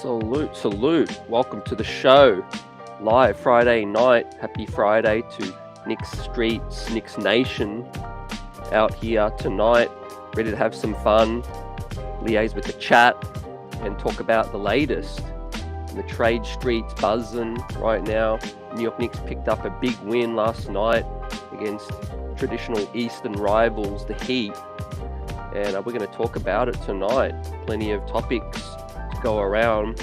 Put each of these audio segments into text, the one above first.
Salute. Welcome to the show. Live Friday night. Happy Friday to Knicks Streets, Knicks Nation out here tonight. Ready to have some fun, liaise with the chat, and talk about the latest. The trade streets buzzing right now. New York Knicks picked up a big win last night against traditional Eastern rivals, the Heat. And we're going to talk about it tonight. Plenty of topics to go around.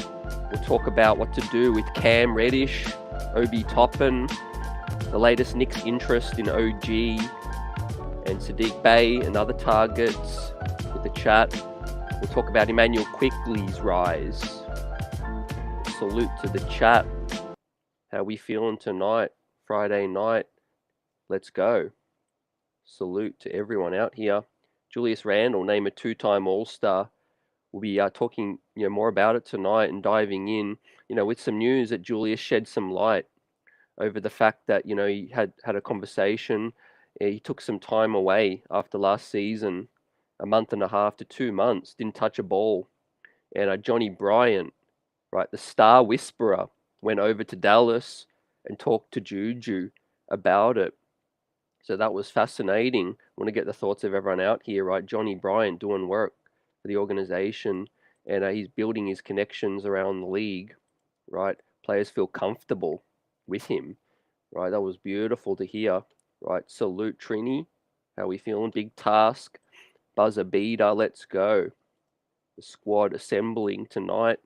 We'll talk about what to do with Cam Reddish, Obi Toppin, the latest Knicks interest in OG, and Saddiq Bey and other targets with the chat. We'll talk about Emmanuel Quickley's rise. Salute to the chat. How we feeling tonight? Friday night. Let's go. Salute to everyone out here. Julius Randle, named a two-time All-Star. We'll be talking more about it tonight and diving in, with some news that Julius shed some light over the fact that, he had a conversation. He took some time away after last season, a month and a half to 2 months, didn't touch a ball. And Johnny Bryant, right, the star whisperer, went over to Dallas and talked to Juju about it. So that was fascinating. I want to get the thoughts of everyone out here, right? Johnny Bryant doing work for the organization, and he's building his connections around the league, right? Players feel comfortable with him, right? That was beautiful to hear, right? Salute Trini. How we feeling? Big task. Buzzer beater. Let's go. The squad assembling tonight.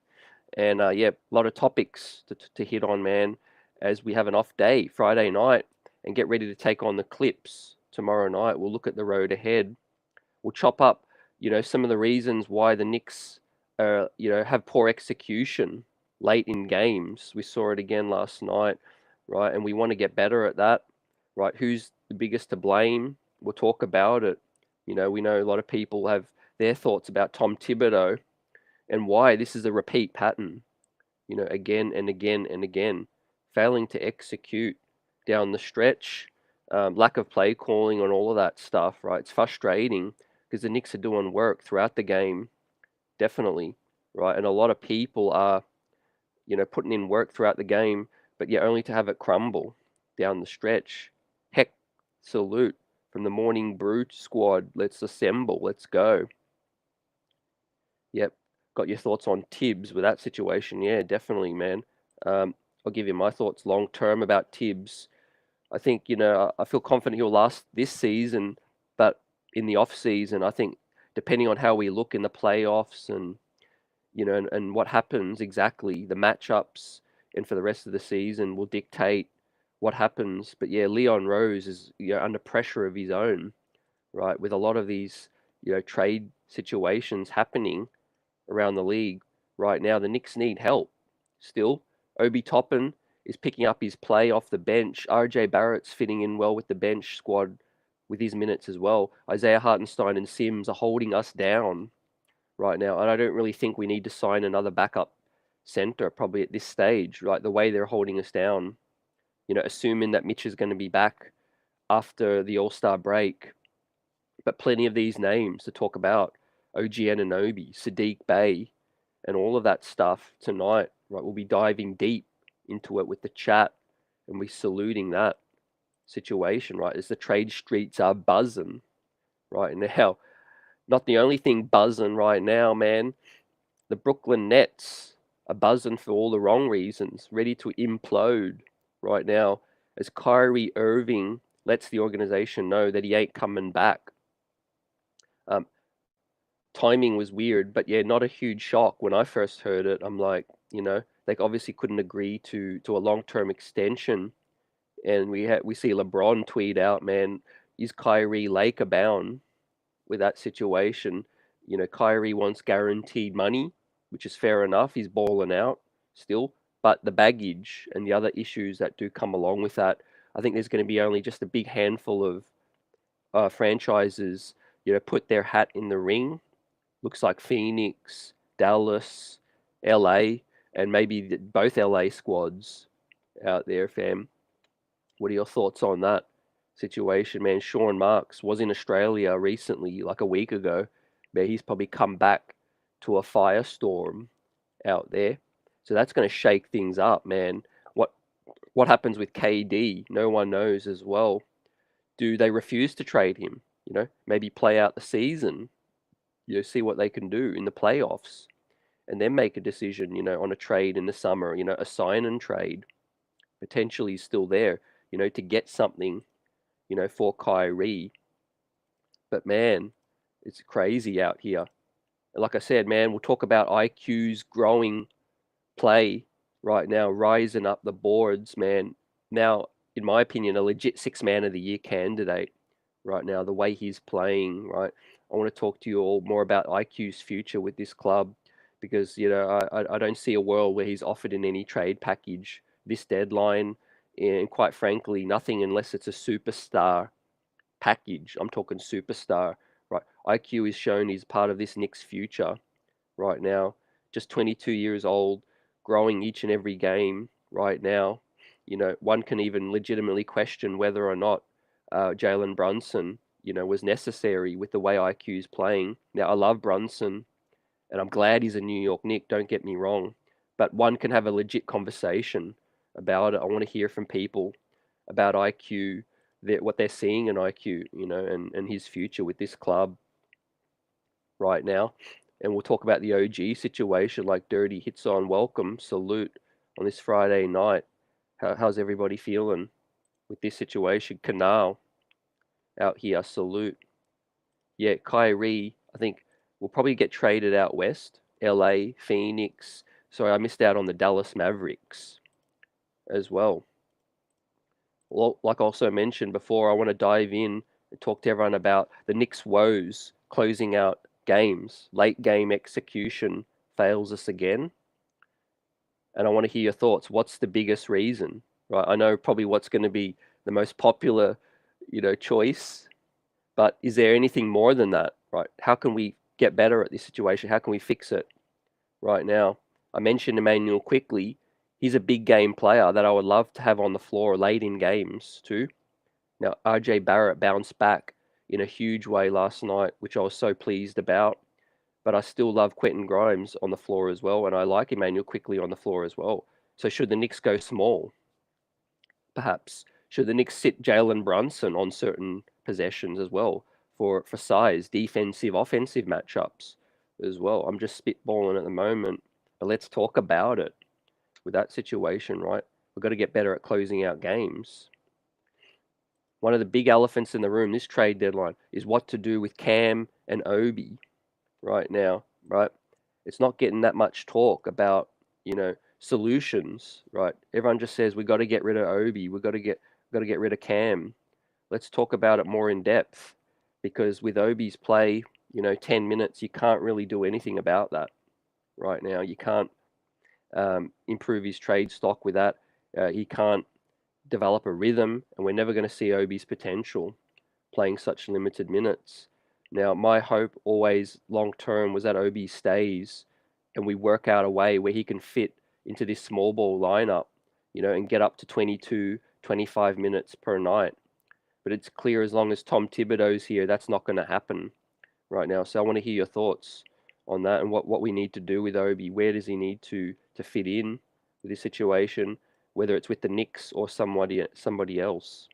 And a lot of topics to hit on, man, as we have an off day, Friday night, and get ready to take on the Clips tomorrow night. We'll look at the road ahead. We'll chop up, some of the reasons why the Knicks, have poor execution late in games. We saw it again last night, right? And we want to get better at that, right? Who's the biggest to blame? We'll talk about it. We know a lot of people have their thoughts about Tom Thibodeau and why this is a repeat pattern, again and again and again, failing to execute down the stretch, lack of play calling and all of that stuff, right? It's frustrating because the Knicks are doing work throughout the game, definitely, right? And a lot of people are, putting in work throughout the game, but only to have it crumble down the stretch. Heck, salute from the Morning Brew squad. Let's assemble. Let's go. Yep. Got your thoughts on Thibs with that situation? Yeah, definitely, man. I'll give you my thoughts long term about Thibs. I think, I feel confident he'll last this season, but in the off season, I think depending on how we look in the playoffs and, and what happens exactly, the matchups and for the rest of the season will dictate what happens. But Leon Rose is, under pressure of his own, right? With a lot of these, trade situations happening around the league right now, the Knicks need help still. Obi Toppin is picking up his play off the bench. RJ Barrett's fitting in well with the bench squad with his minutes as well. Isaiah Hartenstein and Sims are holding us down right now. And I don't really think we need to sign another backup center probably at this stage, right? The way they're holding us down, assuming that Mitch is going to be back after the All-Star break. But plenty of these names to talk about. OG Anunoby, Saddiq Bey, and all of that stuff tonight, right? We'll be diving deep into it with the chat, and we saluting that situation, right? As the trade streets are buzzing right now. Not the only thing buzzing right now, man. The Brooklyn Nets are buzzing for all the wrong reasons, ready to implode right now as Kyrie Irving lets the organization know that he ain't coming back. Timing was weird, but not a huge shock when I first heard it. I'm like, they obviously couldn't agree to a long-term extension, and we see LeBron tweet out, man, is Kyrie Laker bound with that situation? Kyrie wants guaranteed money, which is fair enough. He's balling out still, but the baggage and the other issues that do come along with that, I think there's going to be only just a big handful of franchises, put their hat in the ring. Looks like Phoenix, Dallas, LA, and maybe both LA squads out there, fam. What are your thoughts on that situation, man? Sean Marks was in Australia recently, like a week ago, but he's probably come back to a firestorm out there. So that's going to shake things up, man. What happens with KD? No one knows as well. Do they refuse to trade him? Maybe play out the season, see what they can do in the playoffs, and then make a decision, on a trade in the summer, a sign and trade. Potentially still there, to get something, for Kyrie. But man, it's crazy out here. Like I said, man, we'll talk about IQ's growing play right now, rising up the boards, man. Now, in my opinion, a legit six-man of the year candidate right now, the way he's playing, right? I want to talk to you all more about IQ's future with this club because, I don't see a world where he's offered in any trade package this deadline. And quite frankly, nothing unless it's a superstar package. I'm talking superstar, right? IQ is shown he's part of this Knicks future right now. Just 22 years old, growing each and every game right now. One can even legitimately question whether or not Jalen Brunson, was necessary with the way IQ's playing. Now, I love Brunson, and I'm glad he's a New York Knick, don't get me wrong. But one can have a legit conversation about it. I want to hear from people about IQ, what they're seeing in IQ, and his future with this club right now. And we'll talk about the OG situation, like Dirty hits on welcome, salute on this Friday night. How's everybody feeling with this situation? Canal out here, salute. Yeah, Kyrie, I think will probably get traded out west. LA, Phoenix. Sorry, I missed out on the Dallas Mavericks as well. Well, like I also mentioned before, I want to dive in and talk to everyone about the Knicks' woes closing out games. Late game execution fails us again. And I want to hear your thoughts. What's the biggest reason? Right? I know probably what's going to be the most popular, choice, but is there anything more than that? Right? How can we get better at this situation? How can we fix it right now? I mentioned Emmanuel Quickley. He's a big game player that I would love to have on the floor late in games too. Now, RJ Barrett bounced back in a huge way last night, which I was so pleased about. But I still love Quentin Grimes on the floor as well, and I like Emmanuel Quickley on the floor as well. So should the Knicks go small? Perhaps. Should the Knicks sit Jalen Brunson on certain possessions as well for size, defensive, offensive matchups as well? I'm just spitballing at the moment, but let's talk about it with that situation, right? We've got to get better at closing out games. One of the big elephants in the room this trade deadline is what to do with Cam and Obi right now, right? It's not getting that much talk about, solutions, right? Everyone just says we got to get rid of Obi, we got to get rid of Cam. Let's talk about it more in depth because with Obi's play, 10 minutes, you can't really do anything about that right now. You can't improve his trade stock with that. He can't develop a rhythm, and we're never going to see Obi's potential playing such limited minutes. Now, my hope always long term was that Obi stays and we work out a way where he can fit into this small ball lineup, and get up to 22, 25 minutes per night. But it's clear as long as Tom Thibodeau's here, that's not going to happen right now. So I want to hear your thoughts on that and what we need to do with Obi. Where does he need to fit in with this situation, whether it's with the Knicks or somebody else?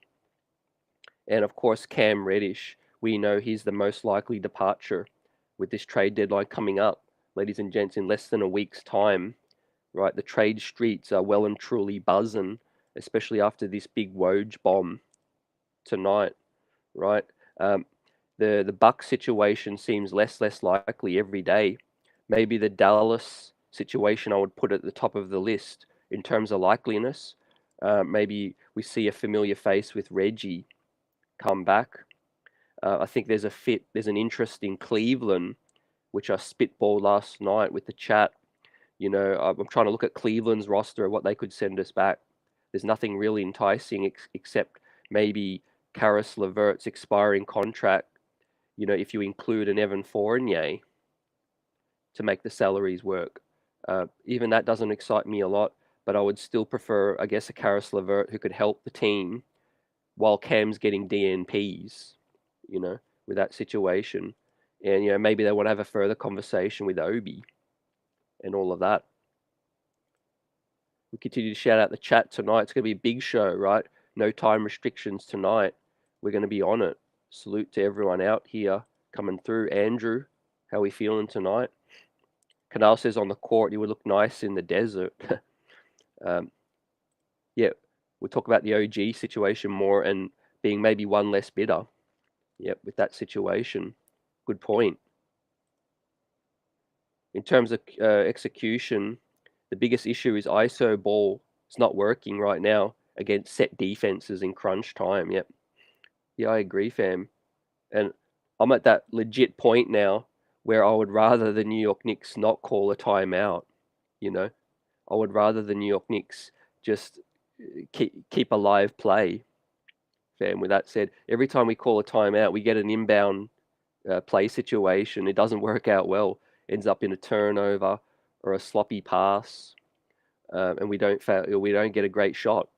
And of course, Cam Reddish. We know he's the most likely departure with this trade deadline coming up, ladies and gents, in less than a week's time. Right, the trade streets are well and truly buzzing, especially after this big Woj bomb tonight. Right, the Bucks situation seems less likely every day. Maybe the Dallas situation I would put at the top of the list in terms of likeliness. Maybe we see a familiar face with Reggie come back. I think there's an interest in Cleveland, which I spitballed last night with the chat. I'm trying to look at Cleveland's roster, what they could send us back. There's nothing really enticing except maybe Caris LeVert's expiring contract, if you include an Evan Fournier to make the salaries work. Even that doesn't excite me a lot, but I would still prefer, I guess, a Caris LeVert who could help the team while Cam's getting DNPs, with that situation. And, maybe they want to have a further conversation with Obi and all of that. We continue to shout out the chat tonight. It's going to be a big show, right? No time restrictions tonight. We're going to be on it. Salute to everyone out here coming through. Andrew, how are we feeling tonight? Canal says on the court, you would look nice in the desert. Yeah, we'll talk about the OG situation more and being maybe one less bidder. Yep, with that situation. Good point. In terms of execution, the biggest issue is ISO ball. It's not working right now against set defenses in crunch time. Yep. Yeah, I agree, fam. And I'm at that legit point now where I would rather the New York Knicks not call a timeout. You know, I would rather the New York Knicks just keep a live play. Fam, with that said, every time we call a timeout, we get an inbound play situation. It doesn't work out well. Ends up in a turnover or a sloppy pass, and we don't get a great shot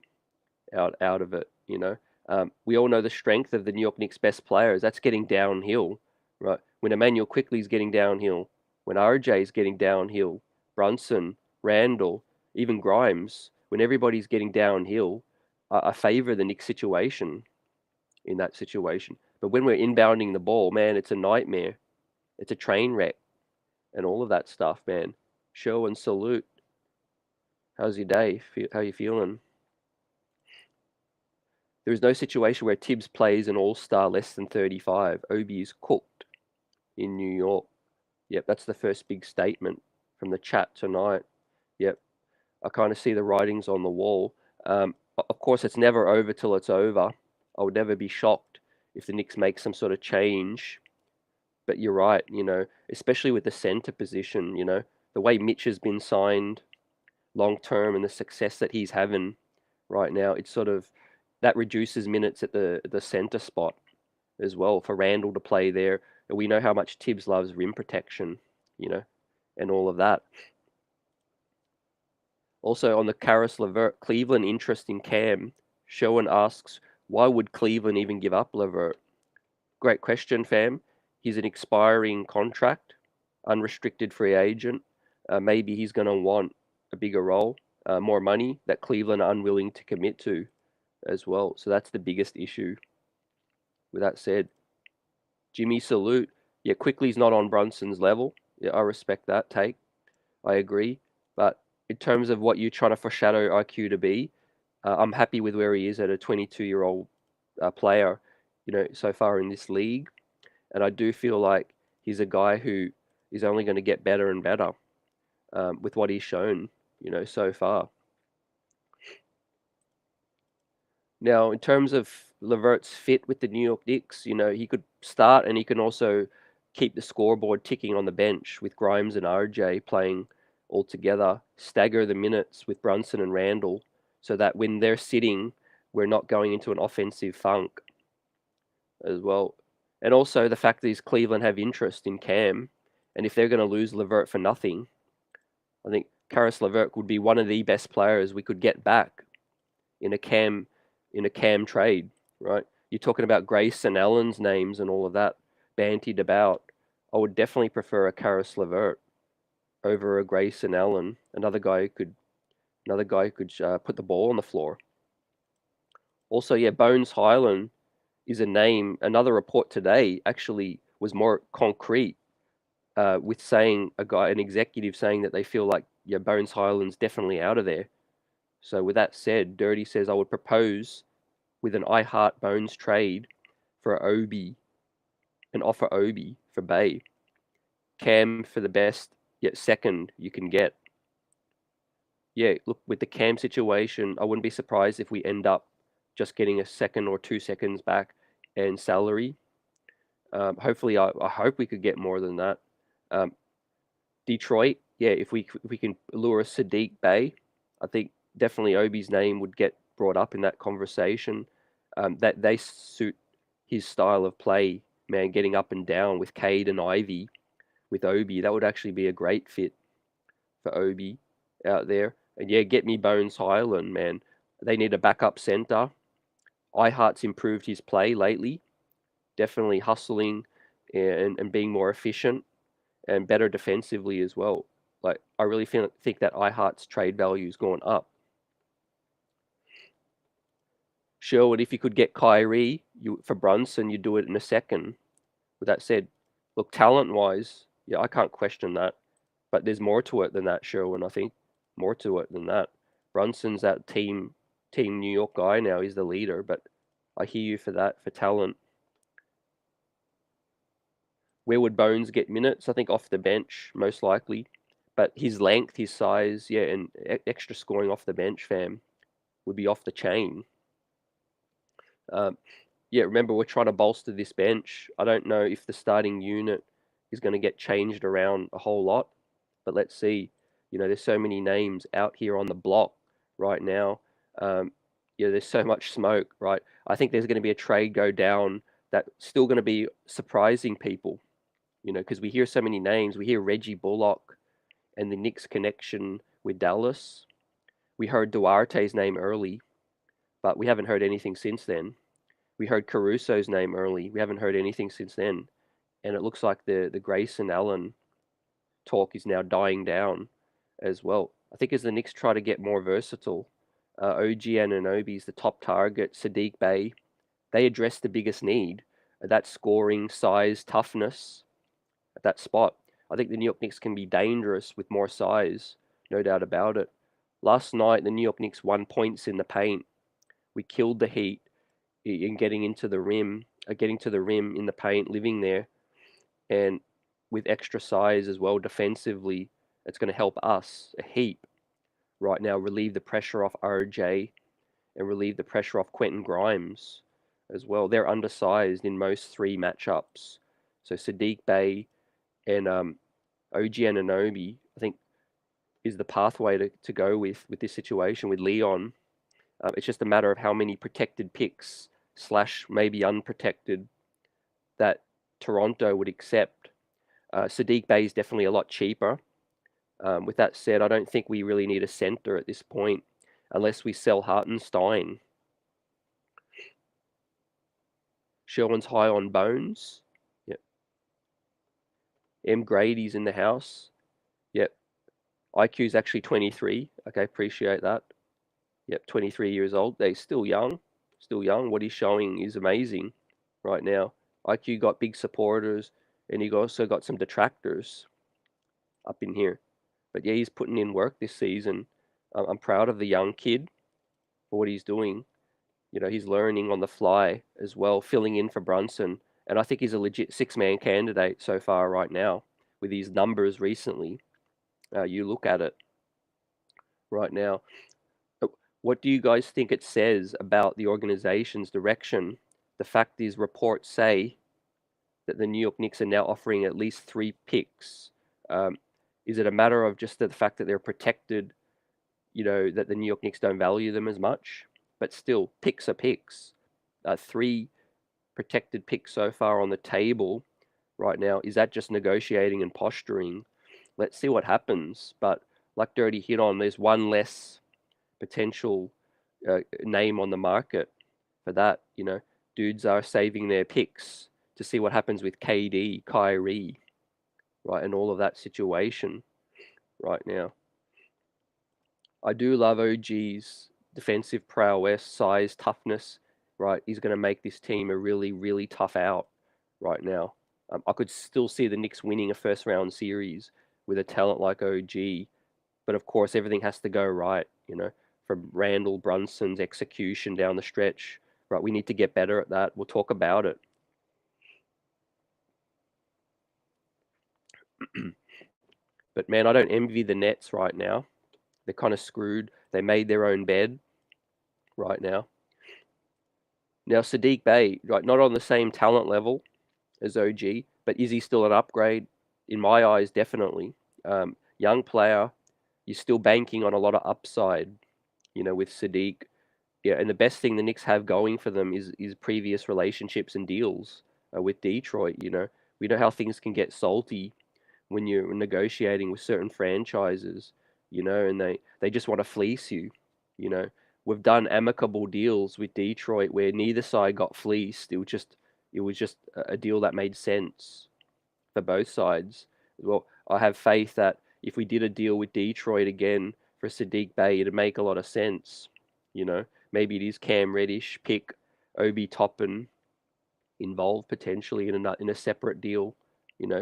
out of it. You know, we all know the strength of the New York Knicks' best players. That's getting downhill, right? When Emmanuel Quickley is getting downhill, when RJ is getting downhill, Brunson, Randle, even Grimes, when everybody's getting downhill, I favor the Knicks situation in that situation. But when we're inbounding the ball, man, it's a nightmare. It's a train wreck and all of that stuff, man. Show and salute. How's your day? How you feeling? There is no situation where Thibs plays an all-star less than 35. Obi is cooked in New York. Yep, that's the first big statement from the chat tonight. Yep, I kind of see the writings on the wall. Of course, it's never over till it's over. I would never be shocked if the Knicks make some sort of change. But you're right, you know, especially with the center position, you know, the way Mitch has been signed long term and the success that he's having right now, it's sort of that reduces minutes at the center spot as well for Randle to play there. And we know how much Thibs loves rim protection, you know, and all of that. Also on the Caris LeVert, Cleveland interest in Cam. Sherwin asks, why would Cleveland even give up LeVert? Great question, fam. He's an expiring contract, unrestricted free agent. Maybe he's going to want a bigger role, more money that Cleveland are unwilling to commit to as well. So that's the biggest issue. With that said, Jimmy, salute. Yeah, Quickley's not on Brunson's level. Yeah, I respect that take. I agree. But in terms of what you're trying to foreshadow IQ to be, I'm happy with where he is at a 22-year-old player, you know, so far in this league. And I do feel like he's a guy who is only going to get better and better with what he's shown, you know, so far. Now, in terms of LeVert's fit with the New York Knicks, you know, he could start and he can also keep the scoreboard ticking on the bench with Grimes and RJ playing all together, stagger the minutes with Brunson and Randle so that when they're sitting, we're not going into an offensive funk as well. And also the fact that Cleveland have interest in Cam, and if they're going to lose LeVert for nothing, I think Caris LeVert would be one of the best players we could get back in a Cam trade, right? You're talking about Grace and Allen's names and all of that bantied about. I would definitely prefer a Caris LeVert over a Grace and Allen. Another guy who could put the ball on the floor. Also, yeah, Bones Hyland is a name. Another report today actually was more concrete, with saying an executive saying that they feel like Bones Hyland's definitely out of there. So with that said, Dirty says I would propose with an I Heart Bones trade for Obi, and offer Obi for Bey, Cam for the best yet second you can get. Yeah, look, with the Cam situation, I wouldn't be surprised if we end up just getting a second or 2 seconds back and salary. Hopefully, I hope we could get more than that. Detroit, yeah, if we can lure a Saddiq Bey, I think definitely Obi's name would get brought up in that conversation. That they suit his style of play, man, getting up and down with Cade and Ivy, with Obi. That would actually be a great fit for Obi out there. And yeah, get me Bones Hyland, man. They need a backup center. Ihart's improved his play lately, definitely hustling and being more efficient and better defensively as well. Like, I really think that Ihart's trade value has gone up Sherwood, if you could get Kyrie for Brunson, you'd do it in a second. With that said, look, talent-wise, yeah, I can't question that. But there's more to it than that, Sherwin, I think. More to it than that. Brunson's that team New York guy now. He's the leader, but I hear you for that, for talent. Where would Bones get minutes? I think off the bench, most likely. But his length, his size, yeah, and extra scoring off the bench, fam, would be off the chain. Yeah, remember, we're trying to bolster this bench. I don't know if the starting unit is going to get changed around a whole lot, but let's see. There's so many names out here on the block right now. There's so much smoke, right? I think there's going to be a trade go down that's still going to be surprising people, because we hear so many names. We hear Reggie Bullock and the Knicks connection with Dallas. We heard Duarte's name early, but we haven't heard anything since then. We heard Caruso's name early. We haven't heard anything since then. And it looks like the Grayson Allen talk is now dying down as well. I think as the Knicks try to get more versatile, OG Anunoby is the top target, Saddiq Bey, they address the biggest need, that scoring, size, toughness at that spot. I think the New York Knicks can be dangerous with more size, no doubt about it. Last night, the New York Knicks won points in the paint. We killed the Heat in getting to the rim in the paint, living there, and with extra size as well defensively, it's going to help us a heap right now, relieve the pressure off RJ and relieve the pressure off Quentin Grimes as well. They're undersized in most 3 matchups. So Saddiq Bey and OG Anunoby, I think, is the pathway to go with this situation with Leon. It's just a matter of how many protected picks / maybe unprotected that Toronto would accept. Saddiq Bey is definitely a lot cheaper. With that said, I don't think we really need a center at this point unless we sell Hartenstein. Sherwin's high on Bones. Yep. M. Grady's in the house. Yep. IQ's actually 23. Okay, appreciate that. Yep, 23 years old. They're still young. Still young. What he's showing is amazing right now. IQ got big supporters, and he also got some detractors up in here. But yeah, he's putting in work this season. I'm proud of the young kid for what he's doing. He's learning on the fly as well, filling in for Brunson. And I think he's a legit 6-man candidate so far right now with his numbers recently. You look at it right now. What do you guys think it says about the organization's direction? The fact is, reports say that the New York Knicks are now offering at least 3 picks. Is it a matter of just the fact that they're protected, that the New York Knicks don't value them as much? But still, picks are picks. 3 protected picks so far on the table right now. Is that just negotiating and posturing? Let's see what happens. But like Dirty hit on, there's one less potential name on the market for that. Dudes are saving their picks to see what happens with KD, Kyrie, right, and all of that situation right now. I do love OG's defensive prowess, size, toughness, right? He's going to make this team a really, really tough out right now. I could still see the Knicks winning a first-round series with a talent like OG, but of course, everything has to go right, from Randle, Brunson's execution down the stretch, right? We need to get better at that. We'll talk about it. But man, I don't envy the Nets right now. They're kind of screwed. They made their own bed right now. Now, Saddiq Bey, right, not on the same talent level as OG, but is he still an upgrade? In my eyes, definitely. Young player, you're still banking on a lot of upside, with Saddiq. Yeah, and the best thing the Knicks have going for them is previous relationships and deals with Detroit. We know how things can get salty when you're negotiating with certain franchises, and they just want to fleece you. We've done amicable deals with Detroit where neither side got fleeced. It was just a deal that made sense for both sides. Well, I have faith that if we did a deal with Detroit again for Saddiq Bey, it'd make a lot of sense. maybe it is Cam Reddish, pick Obi Toppin involved potentially in a separate deal,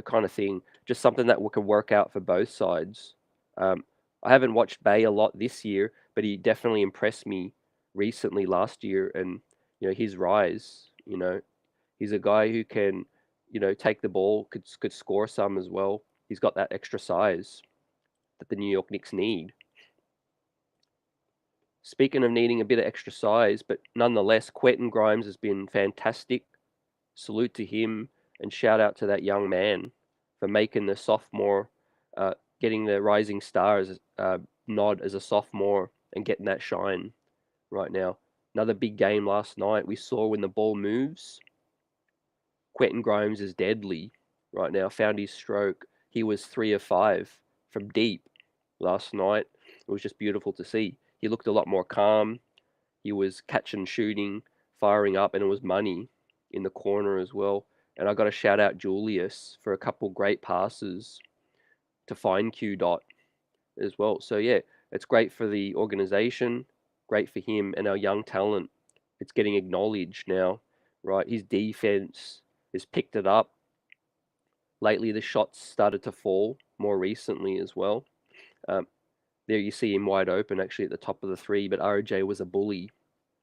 kind of thing. Just something that can work out for both sides. Um, I haven't watched Bey a lot this year, but he definitely impressed me recently last year, and his rise. He's a guy who can, take the ball, could score some as well. He's got that extra size that the New York Knicks need. Speaking of needing a bit of extra size, but nonetheless, Quentin Grimes has been fantastic. Salute to him, and shout out to that young man for making the sophomore, getting the rising stars nod as a sophomore and getting that shine right now. Another big game last night. We saw when the ball moves, Quentin Grimes is deadly right now. Found his stroke. He was 3 of 5 from deep last night. It was just beautiful to see. He looked a lot more calm. He was catching, shooting, firing up, and it was money in the corner as well. And I got to shout out Julius for a couple great passes to find Q Dot as well. So yeah, it's great for the organization, great for him and our young talent. It's getting acknowledged now, right? His defense has picked it up. Lately, the shots started to fall more recently as well. There you see him wide open actually at the top of the three, but RJ was a bully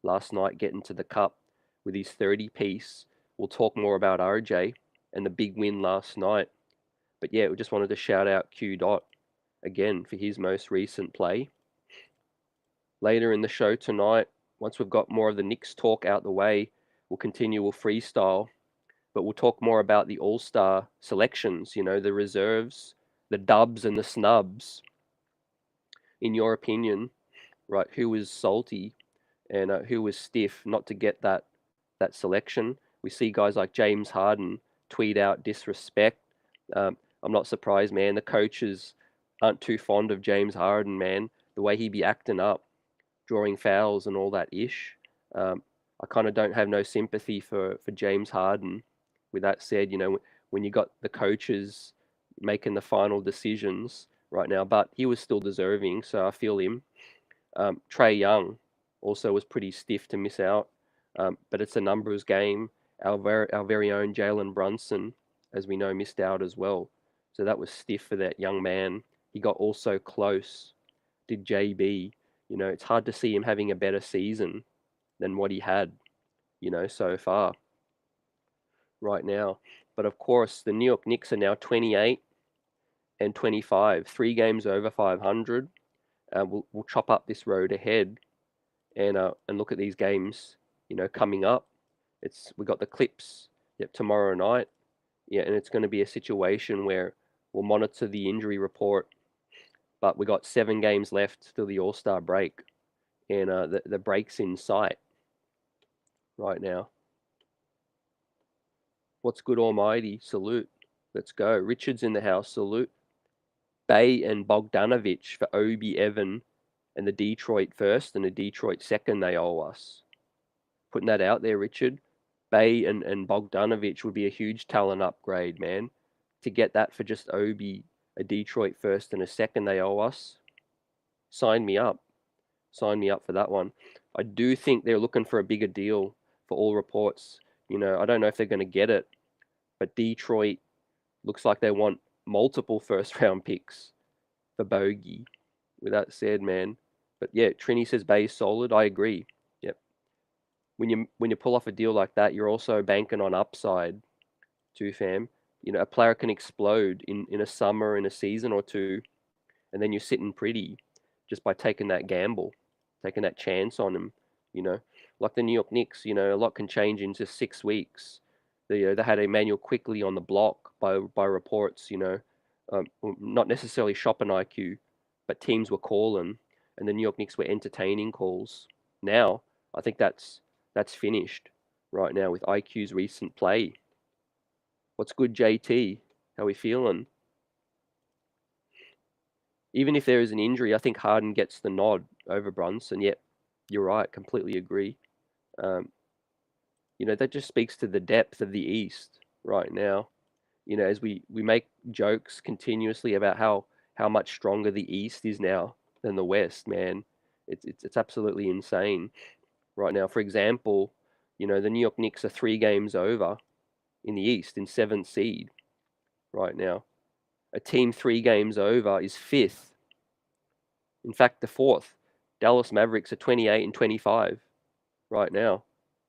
last night getting to the cup with his 30 piece. We'll talk more about RJ and the big win last night. But yeah, we just wanted to shout out Q Dot again for his most recent play. Later in the show tonight, once we've got more of the Knicks talk out the way, we'll continue with freestyle. But we'll talk more about the All-Star selections, the reserves, the dubs and the snubs. In your opinion, right, who was salty and who was stiff not to get that selection? We see guys like James Harden tweet out disrespect. I'm not surprised, man. The coaches aren't too fond of James Harden, man. The way he be acting up, drawing fouls and all that ish. I kind of don't have no sympathy for James Harden. With that said, when you got the coaches making the final decisions right now, but he was still deserving, so I feel him. Trae Young also was pretty stiff to miss out, but it's a numbers game. Our very own Jalen Brunson, as we know, missed out as well. So that was stiff for that young man. He got also close. Did JB? It's hard to see him having a better season than what he had, so far right now. But of course, the New York Knicks are now 28 and 25, 3 games over 500. We'll chop up this road ahead and look at these games, coming up. We got the Clips, tomorrow night. Yeah, and it's going to be a situation where we'll monitor the injury report. But we got 7 games left till the All-Star break, and the break's in sight right now. What's good, Almighty? Salute. Let's go. Richard's in the house. Salute. Bey and Bogdanovich for Obi, Evan, and the Detroit first and the Detroit second they owe us. Putting that out there, Richard. Bey and Bogdanovich would be a huge talent upgrade, man. To get that for just Obi, a Detroit first and a second they owe us. Sign me up. Sign me up for that one. I do think they're looking for a bigger deal for all reports. I don't know if they're going to get it, but Detroit looks like they want multiple first round picks for Bogey. With that said, man. But yeah, Trini says Bey is solid. I agree. Yep. When you pull off a deal like that, you're also banking on upside too, fam. A player can explode in a summer, in a season or two, and then you're sitting pretty just by taking that gamble, taking that chance on him. Like the New York Knicks, a lot can change in just 6 weeks. They had Emmanuel Quickley on the block by reports, not necessarily shopping IQ, but teams were calling, and the New York Knicks were entertaining calls. Now, I think that's finished right now with IQ's recent play. What's good, JT? How we feeling? Even if there is an injury, I think Harden gets the nod over Brunson. Yep, you're right. Completely agree. That just speaks to the depth of the East right now. As we make jokes continuously about how much stronger the East is now than the West, man. It's absolutely insane. right now. For example, the New York Knicks are 3 games over in the East, in 7th seed right now. A team 3 games over is 5th. In fact, the 4th. Dallas Mavericks are 28 and 25 right now.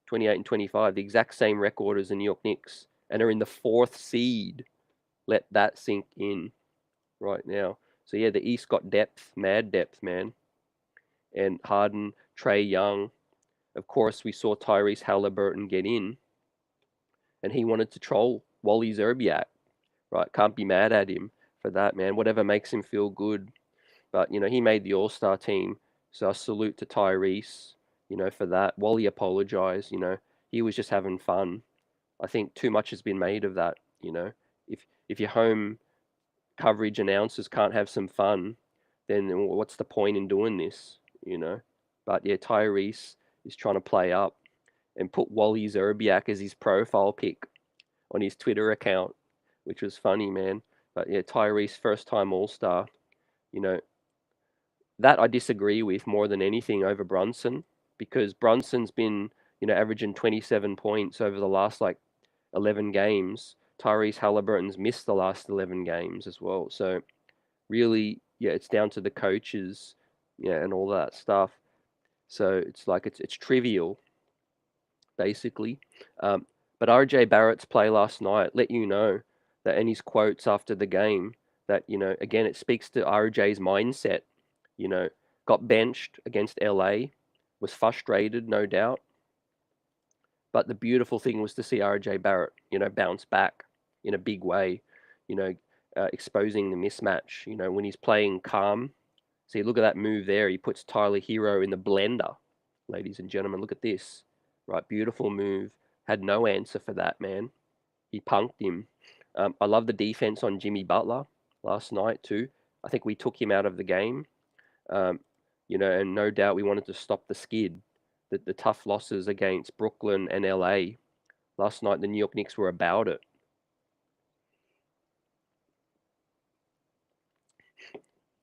28 and 25, the exact same record as the New York Knicks, and are in the 4th seed. Let that sink in right now. So yeah, the East got depth, mad depth, man. And Harden, Trae Young. Of course, we saw Tyrese Halliburton get in, and he wanted to troll Wally Zerbiak, right? Can't be mad at him for that, man. Whatever makes him feel good. But, he made the All-Star team, so a salute to Tyrese, for that. Wally apologized, he was just having fun. I think too much has been made of that, If your home coverage announcers can't have some fun, then what's the point in doing this, But yeah, Tyrese is trying to play up and put Wally Zerbiak as his profile pic on his Twitter account, which was funny, man. But yeah, Tyrese, first time All Star, you know, that I disagree with more than anything over Brunson, because Brunson's been, averaging 27 points over the last like 11 games. Tyrese Halliburton's missed the last 11 games as well. So really, yeah, it's down to the coaches, yeah, and all that stuff. So it's like it's trivial, basically. But RJ Barrett's play last night let you know that, and his quotes after the game, that, again, it speaks to RJ's mindset. You know, got benched against LA, was frustrated, no doubt. But the beautiful thing was to see RJ Barrett, bounce back in a big way, you know, exposing the mismatch, when he's playing calm. See, look at that move there. He puts Tyler Hero in the blender, ladies and gentlemen. Look at this. Right, beautiful move. Had no answer for that, man. He punked him. I love the defense on Jimmy Butler last night, too. I think we took him out of the game. Um, and no doubt we wanted to stop the skid, the tough losses against Brooklyn and LA. Last night, the New York Knicks were about it.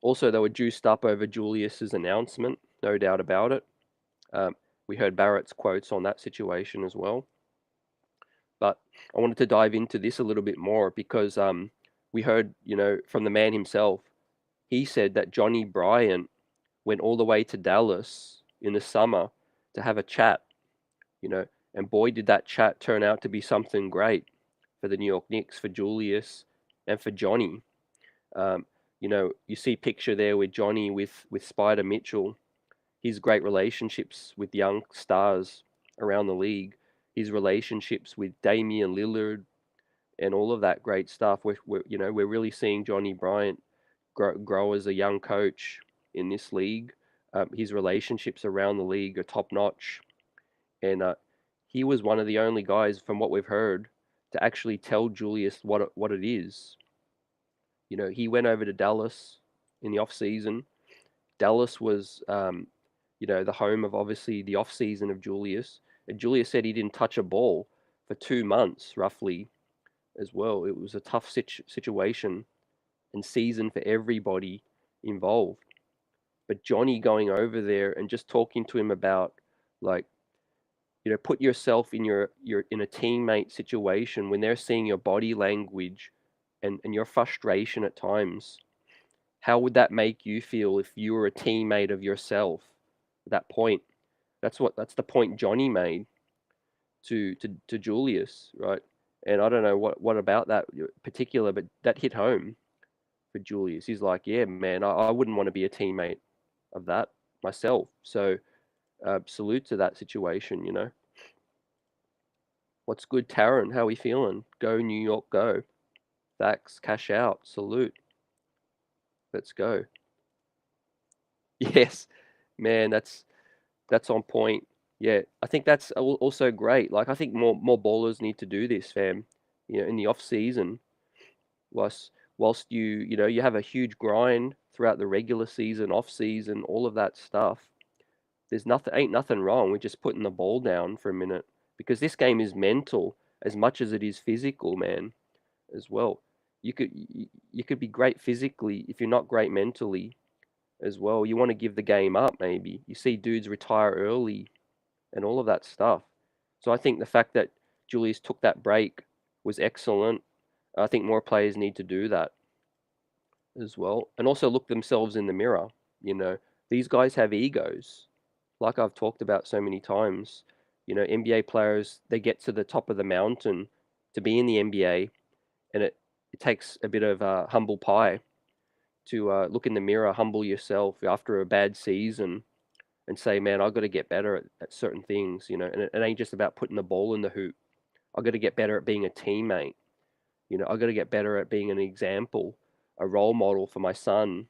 Also, they were juiced up over Julius's announcement, no doubt about it. We heard Barrett's quotes on that situation as well. But I wanted to dive into this a little bit more because we heard, from the man himself. He said that Johnny Bryant went all the way to Dallas in the summer to have a chat, and boy, did that chat turn out to be something great for the New York Knicks, for Julius, and for Johnny. You see picture there with Johnny with Spider Mitchell, his great relationships with young stars around the league, his relationships with Damian Lillard, and all of that great stuff. We're really seeing Johnny Bryant grow as a young coach in this league. His relationships around the league are top notch, and he was one of the only guys, from what we've heard, to actually tell Julius what it is. He went over to Dallas in the off season. Dallas was, the home of, obviously, the off season of Julius. And Julius said he didn't touch a ball for 2 months, roughly, as well. It was a tough situation and season for everybody involved. But Johnny going over there and just talking to him about, like, put yourself in your in a teammate situation when they're seeing your body language and your frustration at times. How would that make you feel if you were a teammate of yourself at that point? That's the point Johnny made to Julius, right? And I don't know what about that particular, but that hit home for Julius. He's like, yeah, man, I wouldn't want to be a teammate of that myself. So salute to that situation, What's good, Taron? How we feeling? Go New York, go. Thanks, cash out, salute. Let's go. Yes, man, that's on point. Yeah, I think that's also great. Like, I think more ballers need to do this, fam. In the off season, whilst you have a huge grind throughout the regular season, off season, all of that stuff. Ain't nothing wrong with just putting the ball down for a minute, because this game is mental as much as it is physical, man, as well. You could be great physically if you're not great mentally as well. You want to give the game up, maybe. You see dudes retire early and all of that stuff. So I think the fact that Julius took that break was excellent. I think more players need to do that as well, and also look themselves in the mirror. You know, these guys have egos, like I've talked about so many times. You know, NBA players, they get to the top of the mountain to be in the NBA, and it takes a bit of humble pie to look in the mirror, humble yourself after a bad season, and say, man, I've got to get better at certain things, you know, and it ain't just about putting the ball in the hoop. I've got to get better at being a teammate. You know, I've got to get better at being an example, a role model for my son,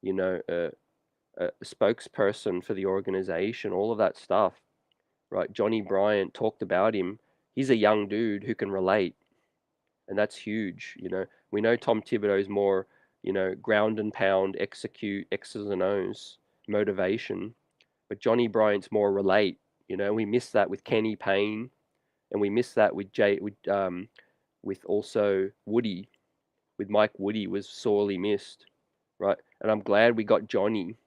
you know, a spokesperson for the organization, all of that stuff, right? Johnny Bryant talked about him. He's a young dude who can relate, and that's huge. You know, we know Tom Thibodeau's more, you know, ground and pound, execute, X's and O's, motivation, but Johnny Bryant's more relate. You know, we miss that with Kenny Payne, and we miss that with also Woody, with Mike Woody was sorely missed, right? And I'm glad we got Johnny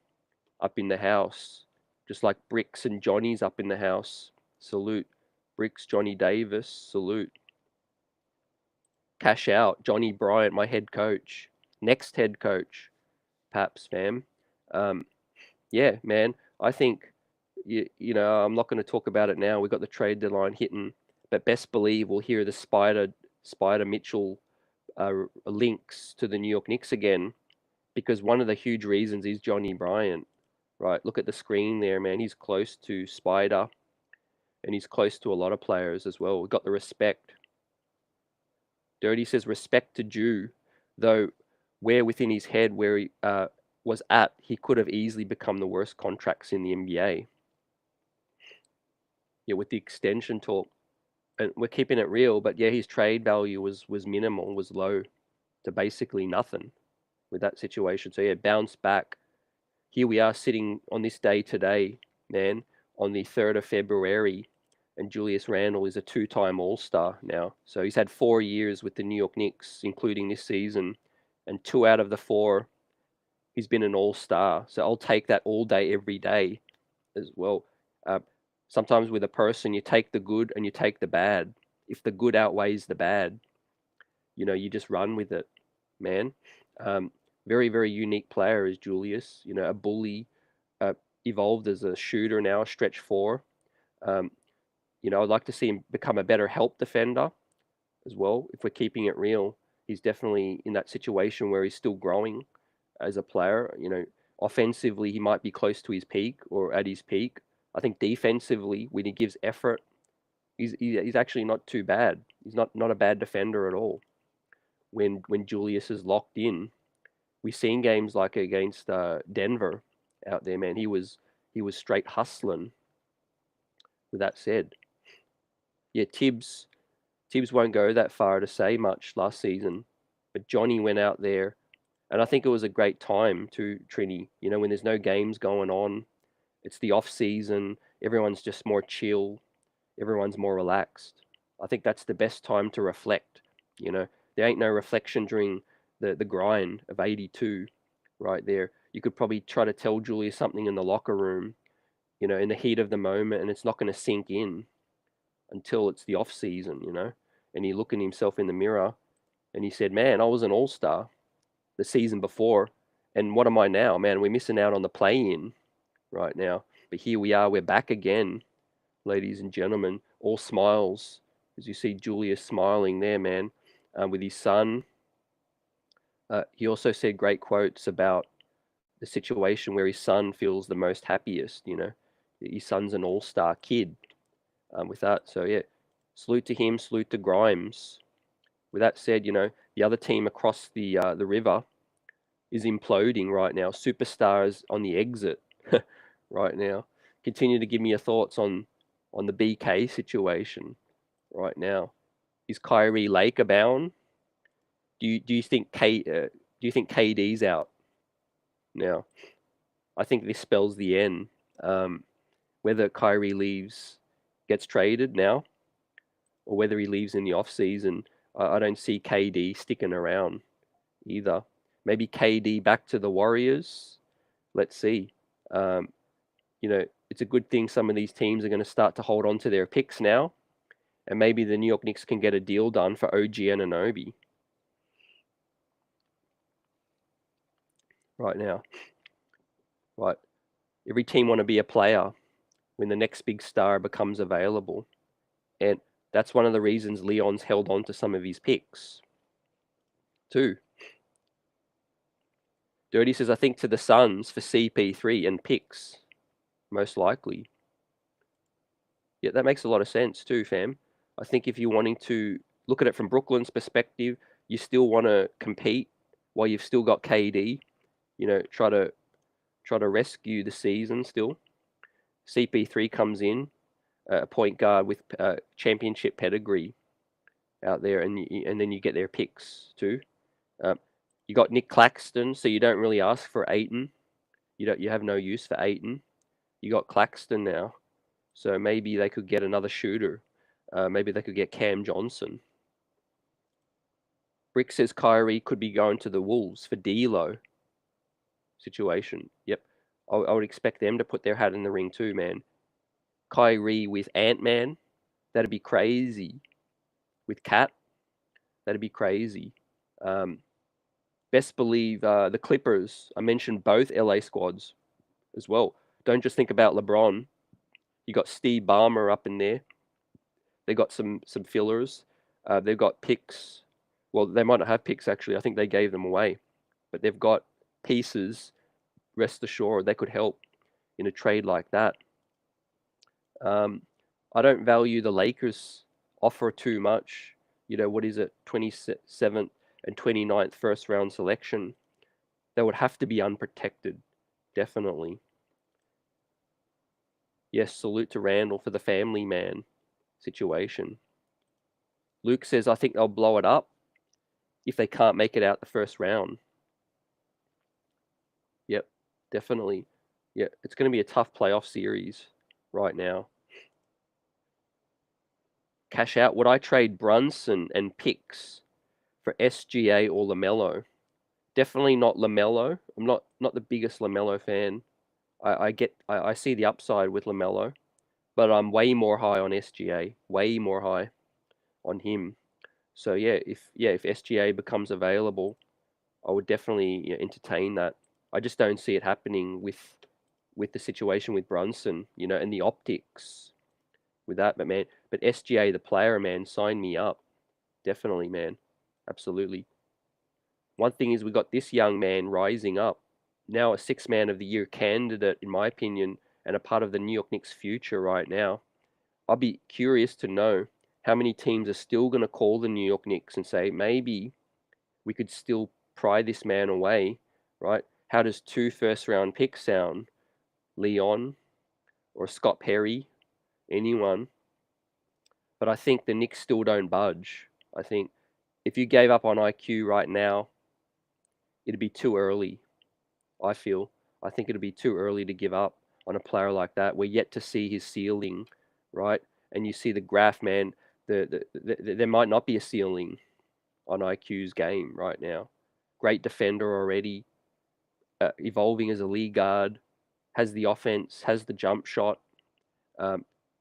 up in the house, just like Bricks and Johnny's up in the house. Salute. Bricks, Johnny Davis, salute. Cash out, Johnny Bryant, my head coach, next head coach, Paps, fam. Yeah, man, I think, you know, I'm not going to talk about it now. We've got the trade deadline hitting, but best believe we'll hear the Spider Mitchell links to the New York Knicks again, because one of the huge reasons is Johnny Bryant, right? Look at the screen there, man. He's close to Spider, and he's close to a lot of players as well. We've got the respect. Dirty says respect to Jew, though where within his head where he was at, he could have easily become the worst contracts in the NBA. Yeah, with the extension talk, and we're keeping it real, but yeah, his trade value was minimal, was low to basically nothing with that situation. So yeah, bounce back. Here we are sitting on this day today, man, on the 3rd of February, and Julius Randle is a two-time All-Star now. So he's had 4 years with the New York Knicks, including this season, and 2 out of the 4, he's been an All-Star. So I'll take that all day, every day as well. Sometimes with a person, you take the good and you take the bad. If the good outweighs the bad, you know, you just run with it, man. Very, very unique player is Julius. You know, a bully, evolved as a shooter now, a stretch four. You know, I'd like to see him become a better help defender as well. If we're keeping it real, he's definitely in that situation where he's still growing as a player. You know, offensively, he might be close to his peak or at his peak. I think defensively, when he gives effort, he's actually not too bad. He's not a bad defender at all. When Julius is locked in, we've seen games like against Denver out there, man. He was straight hustling. With that said, yeah, Thibs won't go that far to say much last season, but Johnny went out there, and I think it was a great time to Trini. You know, when there's no games going on, it's the off season. Everyone's just more chill. Everyone's more relaxed. I think that's the best time to reflect. You know, there ain't no reflection during the grind of 82 right there. You could probably try to tell Julius something in the locker room, you know, in the heat of the moment, and it's not going to sink in until it's the off season, you know. And he looking himself in the mirror, and he said, "Man, I was an all-star the season before, and what am I now? Man, we're missing out on the play-in right now. But here we are, we're back again, ladies and gentlemen, all smiles." As you see Julius smiling there, man, with his son. He also said great quotes about the situation where his son feels the most happiest, you know. His son's an all-star kid with that. So, yeah, salute to him, salute to Grimes. With that said, you know, the other team across the river is imploding right now. Superstars on the exit right now. Continue to give me your thoughts on the BK situation right now. Is Kyrie Laker bound? Do you think KD's out now? I think this spells the end. Whether Kyrie gets traded now, or whether he leaves in the off season, I don't see KD sticking around either. Maybe KD back to the Warriors. Let's see. You know, it's a good thing some of these teams are going to start to hold on to their picks now, and maybe the New York Knicks can get a deal done for OG Anunoby right now. Right, every team want to be a player when the next big star becomes available, and that's one of the reasons Leon's held on to some of his picks too. Dirty says, I think to the Suns for CP3 and picks, most likely. Yeah, that makes a lot of sense too, fam. I think if you're wanting to look at it from Brooklyn's perspective, you still want to compete while you've still got KD. Try to rescue the season still. CP3 comes in, a point guard with championship pedigree out there, and then you get their picks too. You got Nick Claxton, so you don't really ask for Ayton. You have no use for Ayton. You got Claxton now, so maybe they could get another shooter. Maybe they could get Cam Johnson. Brick says Kyrie could be going to the Wolves for D'Lo situation. Yep, I would expect them to put their hat in the ring too, man. Kyrie with Ant-Man, that'd be crazy. With Cat, that'd be crazy. Best believe the Clippers. I mentioned both LA squads as well. Don't just think about LeBron. You got Steve Ballmer up in there. They got some fillers. They've got picks. Well, they might not have picks actually. I think they gave them away, but they've got pieces. Rest assured, they could help in a trade like that. I don't value the Lakers offer too much. What is it? 27th and 29th first round selection. They would have to be unprotected, definitely. Yes, salute to Randle for the family man situation. Luke says, I think they'll blow it up if they can't make it out the first round. Yep, definitely. Yeah, it's going to be a tough playoff series right now. Cash out. Would I trade Brunson and picks for SGA or LaMelo? Definitely not LaMelo. I'm not the biggest LaMelo fan. I see the upside with LaMelo, but I'm way more high on SGA. Way more high on him. So if SGA becomes available, I would definitely entertain that. I just don't see it happening with the situation with Brunson, and the optics with that. But SGA the player, man, sign me up. Definitely, man. Absolutely. One thing is we got this young man rising up. Now a six man of the year candidate, in my opinion, and a part of the New York Knicks future right now. I'll be curious to know how many teams are still going to call the New York Knicks and say, maybe we could still pry this man away, right? How does 2 first-round picks sound? Leon or Scott Perry? Anyone? But I think the Knicks still don't budge. I think if you gave up on IQ right now, it'd be too early, I feel. I think it'd be too early to give up on a player like that. We're yet to see his ceiling, right? And you see the graph, man, there might not be a ceiling on IQ's game right now. Great defender already, evolving as a league guard, has the offense, has the jump shot,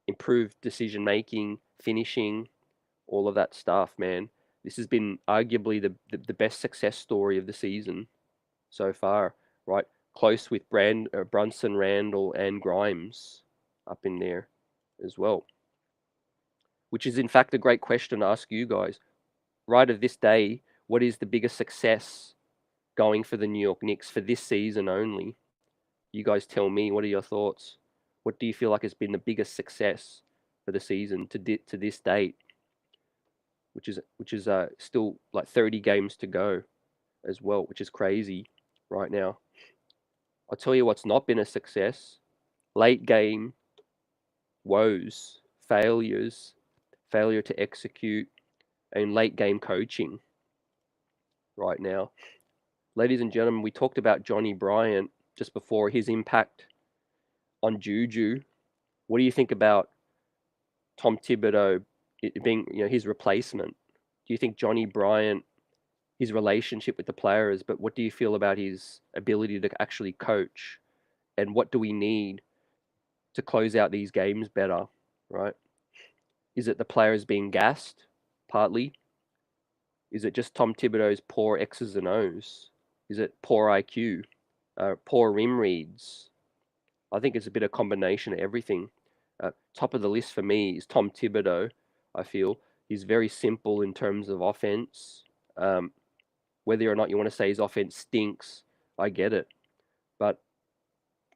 improved decision making, finishing, all of that stuff, man. This has been arguably the best success story of the season so far, right? Close with Brunson, Randle, and Grimes up in there as well. Which is in fact a great question to ask you guys. Right of this day, what is the biggest success going for the New York Knicks for this season only? You guys tell me, what are your thoughts? What do you feel like has been the biggest success for the season to this date? Which is still like 30 games to go as well, which is crazy right now. I'll tell you what's not been a success. Late game woes, failures, failure to execute, and late game coaching right now. Ladies and gentlemen, we talked about Johnny Bryant just before, his impact on Juju. What do you think about Tom Thibodeau being his replacement? Do you think Johnny Bryant, his relationship with the players, but what do you feel about his ability to actually coach? And what do we need to close out these games better, right? Is it the players being gassed? Partly. Is it just Tom Thibodeau's poor X's and O's? Is it poor IQ? Poor rim reads? I think it's a bit of combination of everything. Top of the list for me is Tom Thibodeau. I feel he's very simple in terms of offense. Whether or not you want to say his offense stinks, I get it. But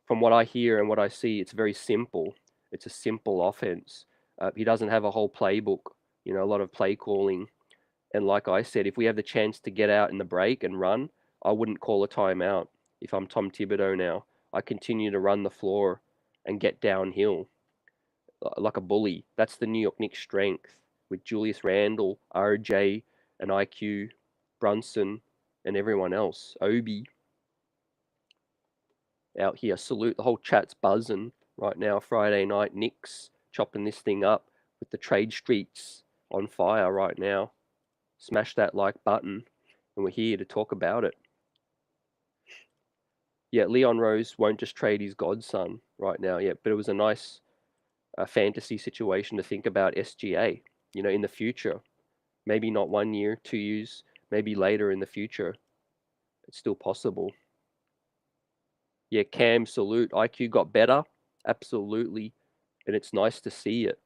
from what I hear and what I see, it's very simple. It's a simple offense. He doesn't have a whole playbook, a lot of play calling. And like I said, if we have the chance to get out in the break and run, I wouldn't call a timeout if I'm Tom Thibodeau now. I continue to run the floor and get downhill like a bully. That's the New York Knicks' strength with Julius Randle, RJ, and IQ, Brunson, and everyone else. Obi out here. Salute. The whole chat's buzzing right now. Friday night, Knicks chopping this thing up with the trade streets on fire right now. Smash that like button, and we're here to talk about it. Yeah, Leon Rose won't just trade his godson right now, but it was a nice fantasy situation to think about SGA, in the future. Maybe not 1 year, 2 years, maybe later in the future. It's still possible. Yeah, Cam, salute. IQ got better, absolutely, and it's nice to see it.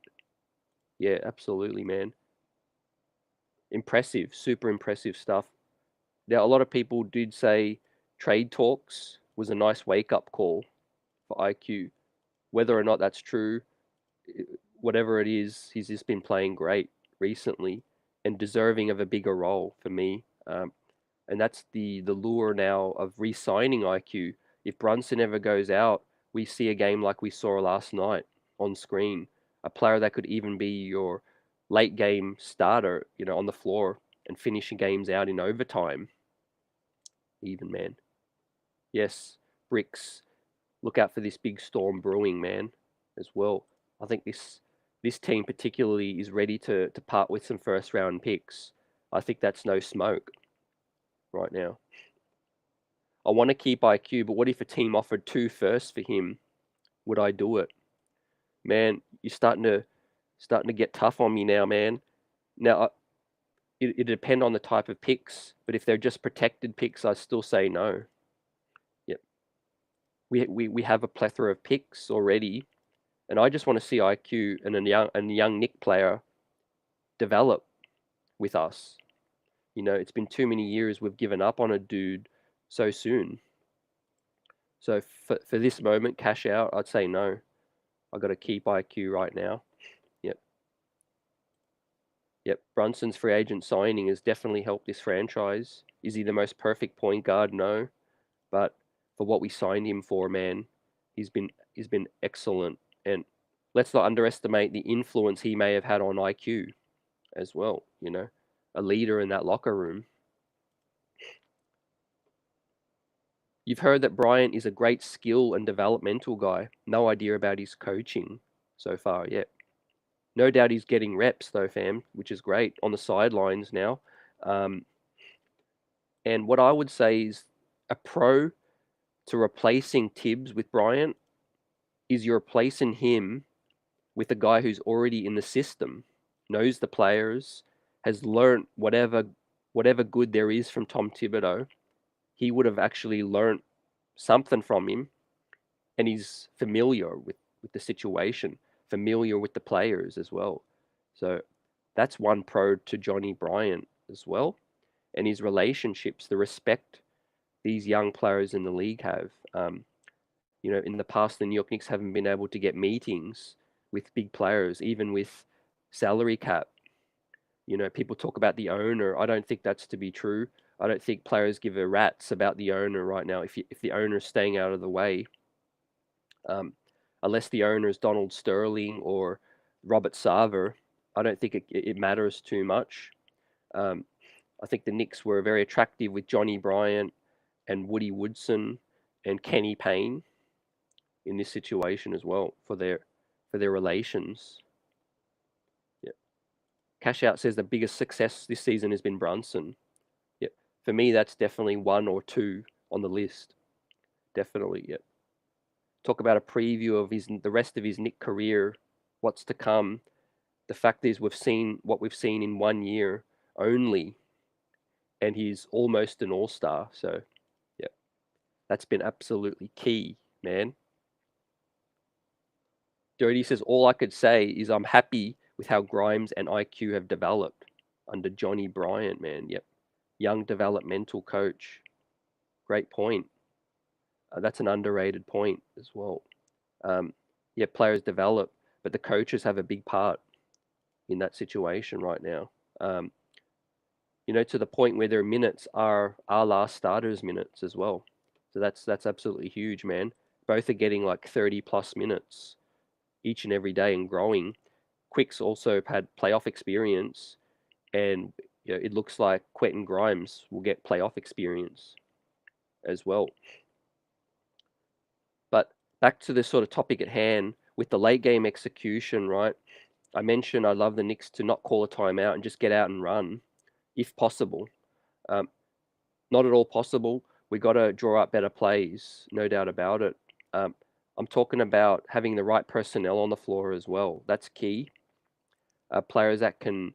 Yeah, absolutely, man. Impressive, super impressive stuff. Now, a lot of people did say trade talks was a nice wake-up call for IQ. Whether or not that's true, whatever it is, he's just been playing great recently and deserving of a bigger role for me. And that's the lure now of re-signing IQ. If Brunson ever goes out, we see a game like we saw last night on screen. A player that could even be your late game starter, on the floor and finishing games out in overtime. Even, man. Yes, Bricks. Look out for this big storm brewing, man, as well. I think this team particularly is ready to part with some first round picks. I think that's no smoke right now. I want to keep IQ, but what if a team offered 2 firsts for him? Would I do it? Man, you're starting to get tough on me now, man. Now, it depend on the type of picks, but if they're just protected picks, I still say no. Yep. We have a plethora of picks already, and I just want to see IQ and a young Nick player develop with us. It's been too many years we've given up on a dude so soon. So for this moment, cash out, I'd say no. I got to keep IQ right now. Yep. Brunson's free agent signing has definitely helped this franchise. Is he the most perfect point guard? No. But for what we signed him for, man, he's been excellent. And let's not underestimate the influence he may have had on IQ as well, a leader in that locker room. You've heard that Bryant is a great skill and developmental guy. No idea about his coaching so far yet. No doubt he's getting reps though, fam, which is great, on the sidelines now. And what I would say is a pro to replacing Thibs with Bryant is you're replacing him with a guy who's already in the system, knows the players, has learnt whatever good there is from Tom Thibodeau. He would have actually learnt something from him, and he's familiar with the situation, familiar with the players as well. So that's one pro to Johnny Bryant as well, and his relationships, the respect these young players in the league have. In the past, the New York Knicks haven't been able to get meetings with big players, even with salary cap. People talk about the owner. I don't think that's to be true. I don't think players give a rat's about the owner right now if the owner is staying out of the way. Unless the owner is Donald Sterling or Robert Sarver, I don't think it matters too much. I think the Knicks were very attractive with Johnny Bryant and Woody Woodson and Kenny Payne in this situation as well for their relations. Yeah. Cash Out says the biggest success this season has been Brunson. Yeah. For me, that's definitely 1 or 2 on the list. Definitely, yeah. talk about a preview of the rest of his Knick career, what's to come. The fact is, we've seen what we've seen in 1 year only, and he's almost an all-star. So, yeah, that's been absolutely key, man. Jody says, all I could say is I'm happy with how Grimes and IQ have developed under Johnny Bryant, man. Yep. Young developmental coach. Great point. That's an underrated point as well. Yeah, players develop, but the coaches have a big part in that situation right now. You know, to the point where their minutes are our last starters' minutes as well. So that's absolutely huge, man. Both are getting like 30 plus minutes each and every day and growing. Quick's also had playoff experience, and you know, it looks like Quentin Grimes will get playoff experience as well. But back to the sort of topic at hand with the late game execution, right? I mentioned I love the Knicks to not call a timeout and just get out and run, if possible. Not at all possible. We got to draw up better plays, no doubt about it. I'm talking about having the right personnel on the floor as well. That's key. Players that can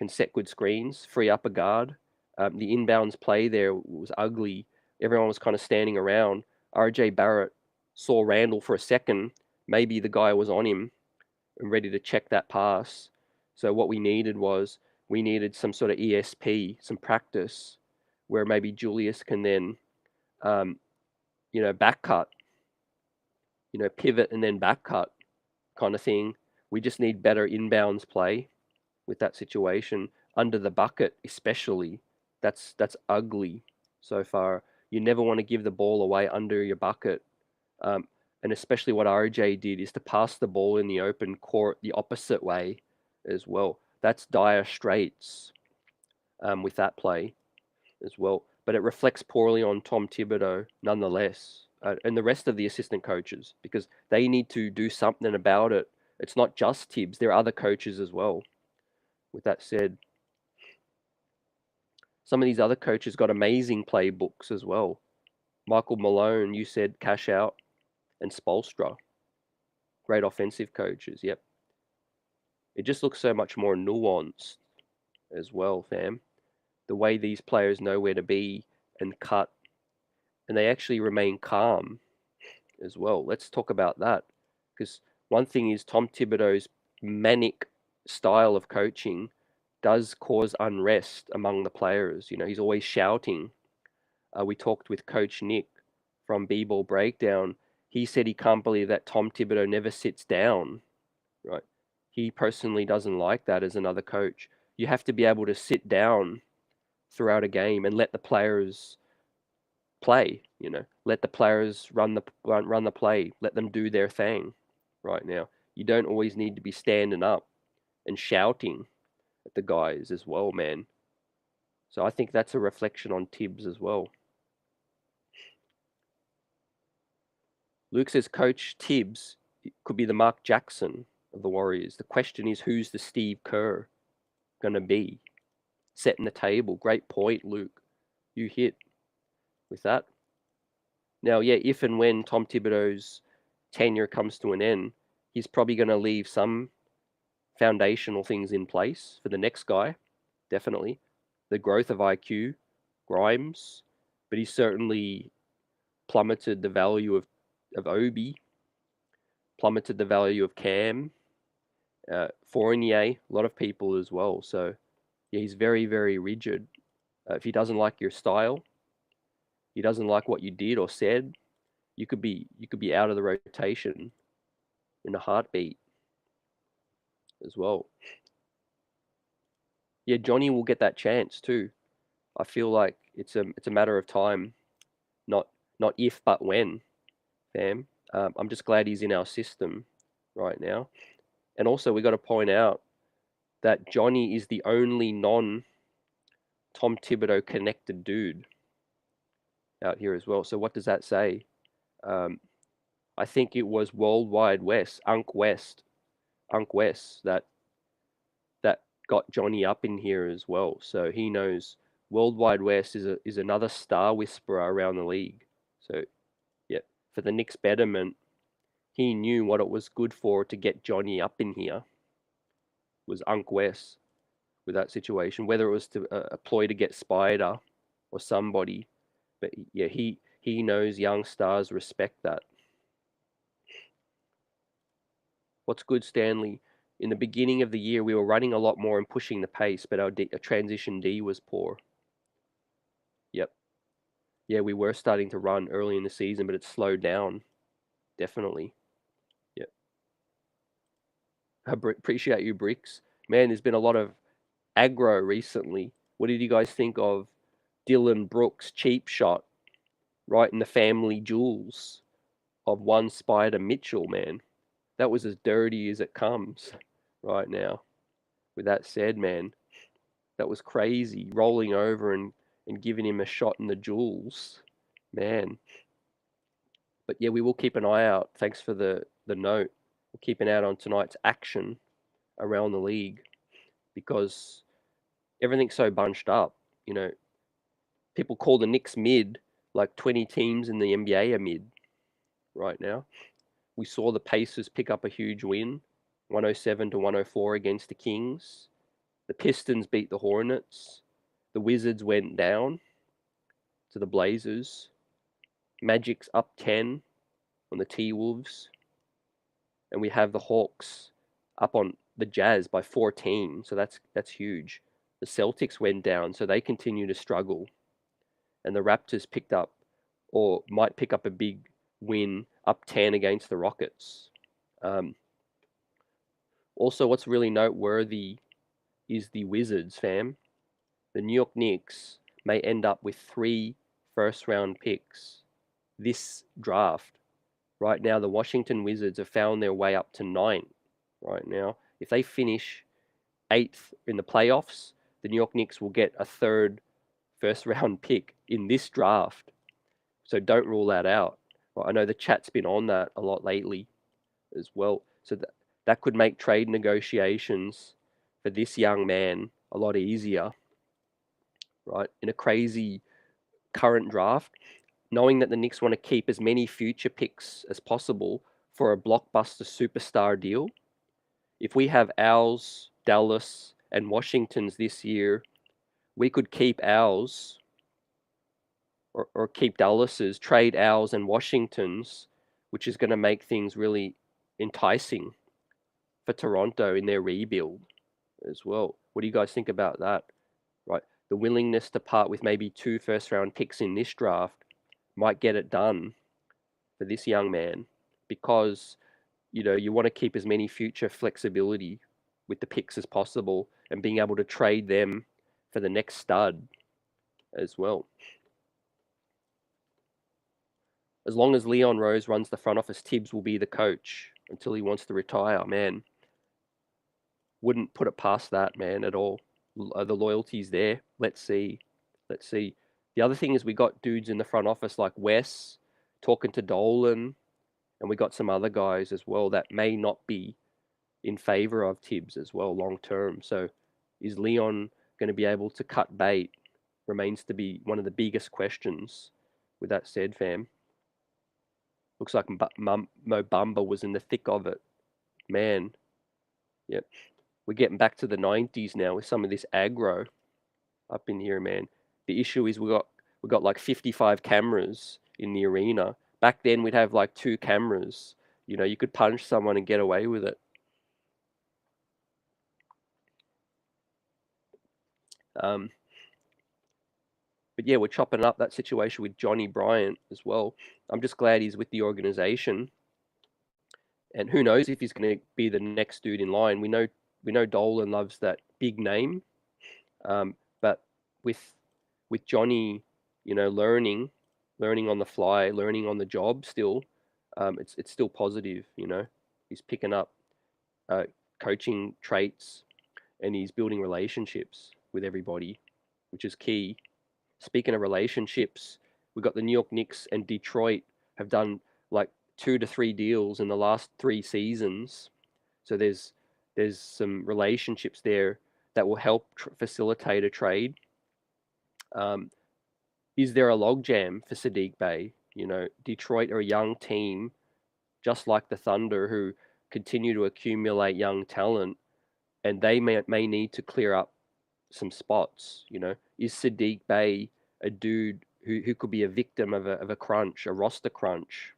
set good screens, free up a guard. The inbounds play there was ugly. Everyone was kind of standing around. RJ Barrett saw Randle for a second. Maybe the guy was on him and ready to check that pass. So what we needed some sort of ESP, some practice, where maybe Julius can then, back cut, pivot and then back cut kind of thing. We just need better inbounds play with that situation. Under the bucket, especially, that's ugly so far. You never want to give the ball away under your bucket. And especially what RJ did is to pass the ball in the open court the opposite way as well. That's dire straits with that play as well. But it reflects poorly on Tom Thibodeau nonetheless, and the rest of the assistant coaches, because they need to do something about it. It's not just Thibs. There are other coaches as well. With that said, some of these other coaches got amazing playbooks as well. Michael Malone, you said Cash Out, and Spoelstra. Great offensive coaches, yep. It just looks so much more nuanced as well, fam. The way these players know where to be and cut, and they actually remain calm as well. Let's talk about that, because one thing is Tom Thibodeau's manic style of coaching does cause unrest among the players. You know, he's always shouting. We talked with Coach Nick from B-Ball Breakdown. He said he can't believe that Tom Thibodeau never sits down, right? He personally doesn't like that as another coach. You have to be able to sit down throughout a game and let the players play, let the players run the play, let them do their thing right now. You don't always need to be standing up and shouting at the guys as well, man. So I think that's a reflection on Thibs as well. Luke says Coach Thibs could be the Mark Jackson of the Warriors. The question is, who's the Steve Kerr going to be? Setting the table. Great point, Luke. You hit with that. Now, yeah, if and when Tom Thibodeau's tenure comes to an end, he's probably going to leave some foundational things in place for the next guy, definitely. The growth of IQ, Grimes, but he certainly plummeted the value of Obi, plummeted the value of Cam, Fournier, a lot of people as well. So, yeah, he's very, very rigid. If he doesn't like your style, he doesn't like what you did or said, you could be out of the rotation in a heartbeat as well. Yeah, Johnny will get that chance too. I feel like it's a matter of time, not if but when, fam. I'm just glad he's in our system right now. And also we got to point out that Johnny is the only non-Tom Thibodeau connected dude out here as well. So what does that say? I think it was Worldwide West, Unc West, that got Johnny up in here as well. So he knows Worldwide West is another star whisperer around the league. So yeah, for the Knicks betterment, he knew what it was good for to get Johnny up in here. Was Unc Wes with that situation, whether it was to a ploy to get Spider or somebody. But yeah, he knows young stars respect that. What's good, Stanley? In the beginning of the year, we were running a lot more and pushing the pace, but our transition D was poor. Yep. Yeah, we were starting to run early in the season, but it slowed down. Definitely. Yep. I appreciate you, Bricks. Man, there's been a lot of aggro recently. What did you guys think of Dillon Brooks' cheap shot right in the family jewels of one Spider Mitchell, man? That was as dirty as it comes right now. With that said, man, that was crazy. Rolling over and giving him a shot in the jewels, man. But yeah, we will keep an eye out. Thanks for the note. We'll keep an eye out on tonight's action around the league because everything's so bunched up. You know, people call the Knicks mid, like 20 teams in the NBA are mid right now. We saw the Pacers pick up a huge win, 107 to 104 against the Kings. The Pistons beat the Hornets. The Wizards went down to the Blazers. Magic's up 10 on the T-Wolves. And we have the Hawks up on the Jazz by 14. So that's huge. The Celtics went down, so they continue to struggle. And the Raptors picked up, or might pick up a big win, up 10 against the Rockets. Also, what's really noteworthy is the Wizards, fam. The New York Knicks may end up with 3 first-round picks this draft. Right now, the Washington Wizards have found their way up to 9th right now. If they finish 8th in the playoffs, the New York Knicks will get a 3rd first-round pick in this draft. So don't rule that out. Well, I know the chat's been on that a lot lately as well. So that could make trade negotiations for this young man a lot easier, right? In a crazy current draft, knowing that the Knicks want to keep as many future picks as possible for a blockbuster superstar deal. If we have ours, Dallas, and Washington's this year, we could keep ours or keep Dallas's, trade ours and Washington's, which is going to make things really enticing for Toronto in their rebuild as well. What do you guys think about that? Right, the willingness to part with maybe 2 first-round picks in this draft might get it done for this young man because you want to keep as many future flexibility with the picks as possible and being able to trade them for the next stud as well. As long as Leon Rose runs the front office, Thibs will be the coach until he wants to retire, man. Wouldn't put it past that, man, at all. The loyalty's there. Let's see. The other thing is we got dudes in the front office like Wes talking to Dolan, and we got some other guys as well that may not be in favor of Thibs as well long term. So is Leon going to be able to cut bait? Remains to be one of the biggest questions. With that said, fam, looks like Mo Bamba was in the thick of it. Man, yep. We're getting back to the 90s now with some of this aggro up in here, man. The issue is we got like 55 cameras in the arena. Back then we'd have like 2 cameras. You could punch someone and get away with it. But yeah, we're chopping up that situation with Johnny Bryant as well. I'm just glad he's with the organization. And who knows if he's going to be the next dude in line. We know Dolan loves that big name. But with Johnny, learning on the fly, learning on the job still, it's still positive, He's picking up coaching traits and he's building relationships with everybody, which is key. Speaking of relationships, we got the New York Knicks and Detroit have done like 2 to 3 deals in the last 3 seasons. So there's some relationships there that will help facilitate a trade. Is there a logjam for Saddiq Bey? Detroit are a young team just like the Thunder, who continue to accumulate young talent, and they may need to clear up some spots. Is Saddiq Bey a dude who could be a victim of a crunch, a roster crunch,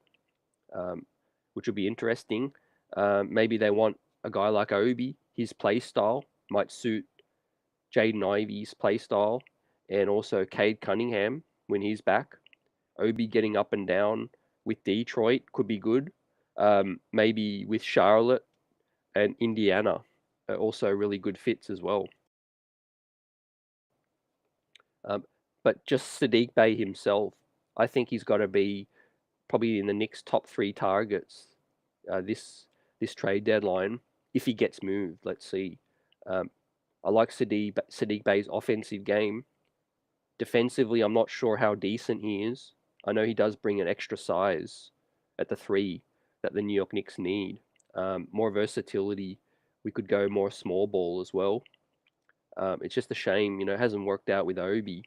which would be interesting. Maybe they want a guy like Obi. His play style might suit Jaden Ivey's play style, and also Cade Cunningham when he's back. Obi getting up and down with Detroit could be good. Maybe with Charlotte and Indiana are also really good fits as well. But just Saddiq Bey himself, I think he's got to be probably in the Knicks' top 3 targets this trade deadline if he gets moved. Let's see. I like Saddiq Bey's offensive game. Defensively, I'm not sure how decent he is. I know he does bring an extra size at the 3 that the New York Knicks need. More versatility. We could go more small ball as well. It's just a shame, it hasn't worked out with Obi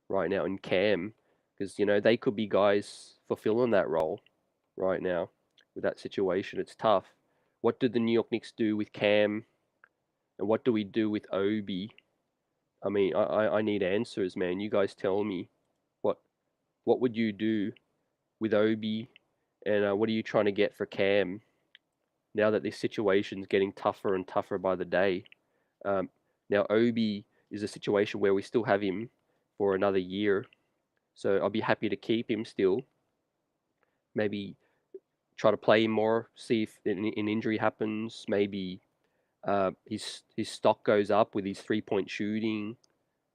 right now and Cam, because, they could be guys fulfilling that role right now with that situation. It's tough. What did the New York Knicks do with Cam? And what do we do with Obi? I mean, I need answers, man. You guys tell me. What would you do with Obi? And what are you trying to get for Cam now that this situation's getting tougher and tougher by the day? Now, Obi is a situation where we still have him for another year. So I'll be happy to keep him still. Maybe try to play him more, see if an injury happens. Maybe his stock goes up with his 3-point shooting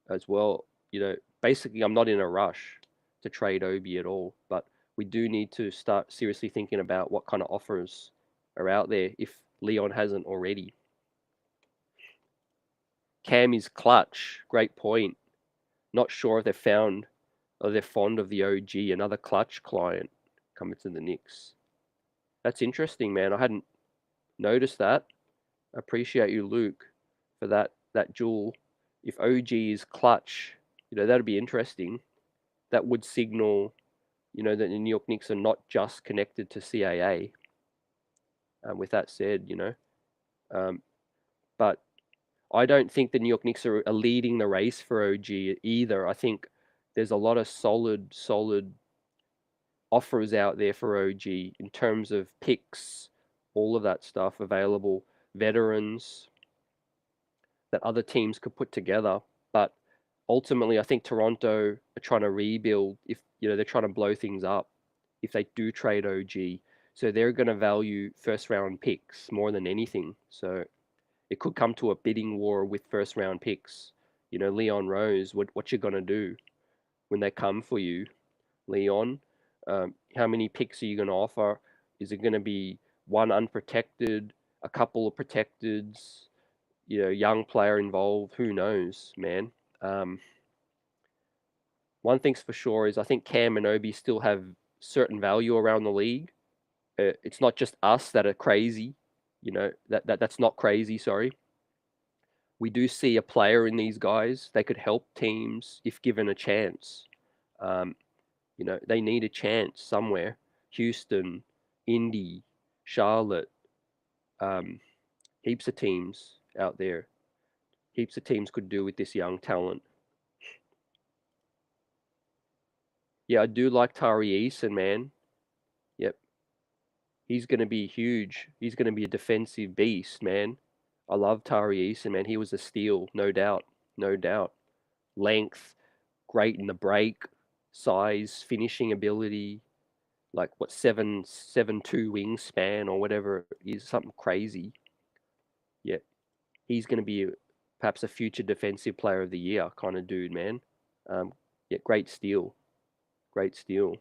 as well. Basically, I'm not in a rush to trade Obi at all, but we do need to start seriously thinking about what kind of offers are out there if Leon hasn't already. Cam is clutch. Great point. Not sure if they've found or they're fond of the OG, another clutch client coming to the Knicks. That's interesting, man. I hadn't noticed that. I appreciate you, Luke, for that jewel. If OG is clutch, that'd be interesting. That would signal, that the New York Knicks are not just connected to CAA. With that said, but I don't think the New York Knicks are leading the race for OG either. I think there's a lot of solid offers out there for OG in terms of picks, all of that stuff available, veterans that other teams could put together. But ultimately, I think Toronto are trying to rebuild. If they're trying to blow things up if they do trade OG, so they're going to value first round picks more than anything. So it could come to a bidding war with first round picks. Leon Rose, what you gonna do when they come for you, Leon? How many picks are you gonna offer? Is it gonna be one unprotected, a couple of protecteds, young player involved? Who knows, man? One thing's for sure is I think Cam and Obi still have certain value around the league. It's not just us that are crazy. That's not crazy, sorry. We do see a player in these guys. They could help teams if given a chance. They need a chance somewhere. Houston, Indy, Charlotte, heaps of teams out there. Heaps of teams could do with this young talent. Yeah, I do like Tari Eason, man. Yep. He's going to be huge. He's going to be a defensive beast, man. I love Tari Eason, man. He was a steal, no doubt. No doubt. Length, great in the break, size, finishing ability, like 7'2" wingspan or whatever is, something crazy. Yeah. He's going to be perhaps a future defensive player of the year kind of dude, man. Yeah, great steal. Great steal.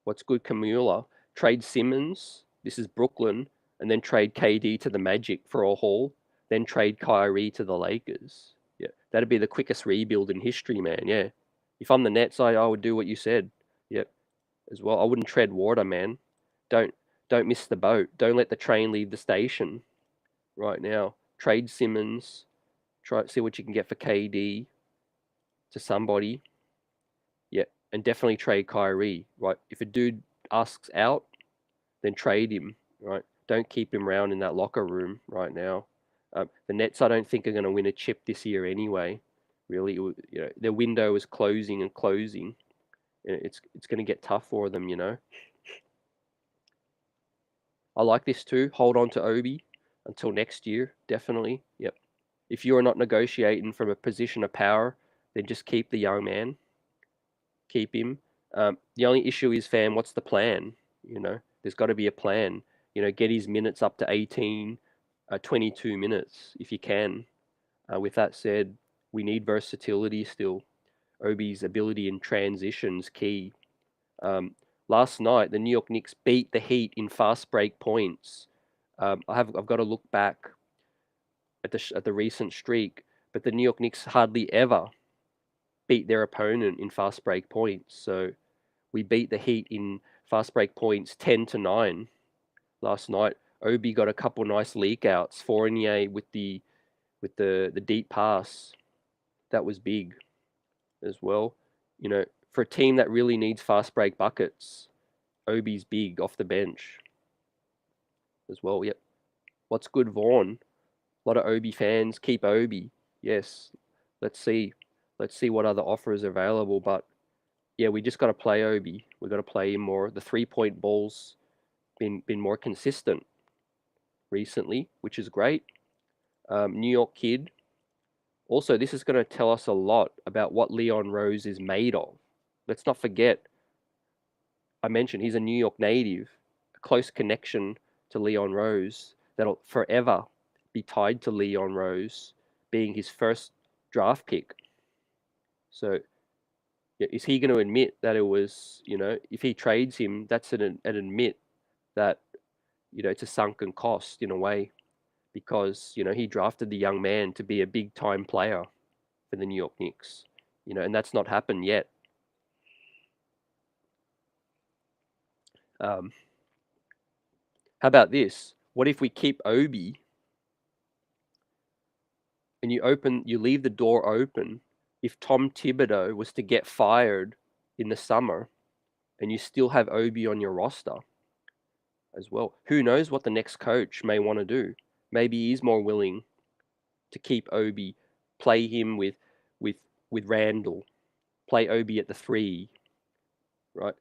What's good, Kamula? Trade Simmons. This is Brooklyn. And then trade KD to the Magic for a haul. Then trade Kyrie to the Lakers. Yeah, that'd be the quickest rebuild in history, man. Yeah. If I'm the Nets, I would do what you said. Yep. As well. I wouldn't tread water, man. Don't miss the boat. Don't let the train leave the station right now. Trade Simmons. Try to see what you can get for KD to somebody. Yeah. and definitely trade Kyrie, right? If a dude asks out, then trade him, right? Don't keep him around in that locker room right now. The Nets, I don't think, are going to win a chip this year anyway. Really, their window is closing and closing. It's going to get tough for them, I like this too. Hold on to Obi until next year, definitely. Yep. If you're not negotiating from a position of power, then just keep the young man. Keep him. The only issue is, fam, what's the plan? There's got to be a plan. Get his minutes up to 18, 22 minutes if you can. With that said, we need versatility still. Obi's ability in transitions key. Last night, the New York Knicks beat the Heat in fast break points. I've got to look back at the recent streak, but the New York Knicks hardly ever beat their opponent in fast break points. So we beat the Heat in fast break points 10-9 last night. Obi got a couple nice leak outs. Fournier with the deep pass, that was big as well. For a team that really needs fast break buckets, Obi's big off the bench as well. Yep. What's good, Vaughn? A lot of Obi fans. Keep Obi. Yes. Let's see. Let's see what other offers are available. But yeah, we just got to play Obi. We got to play him more. The 3-point ball's been more consistent recently, which is great. New York kid. Also, this is going to tell us a lot about what Leon Rose is made of. Let's not forget, I mentioned he's a New York native, a close connection to Leon Rose that'll forever be tied to Leon Rose being his first draft pick. So is he going to admit that it was, if he trades him, that's an admit that, it's a sunken cost in a way because, he drafted the young man to be a big time player for the New York Knicks, and that's not happened yet. How about this? What if we keep Obi and you leave the door open if Tom Thibodeau was to get fired in the summer and you still have Obi on your roster as well? Who knows what the next coach may want to do? Maybe he's more willing to keep Obi, play him with Randle, play Obi at the 3, right?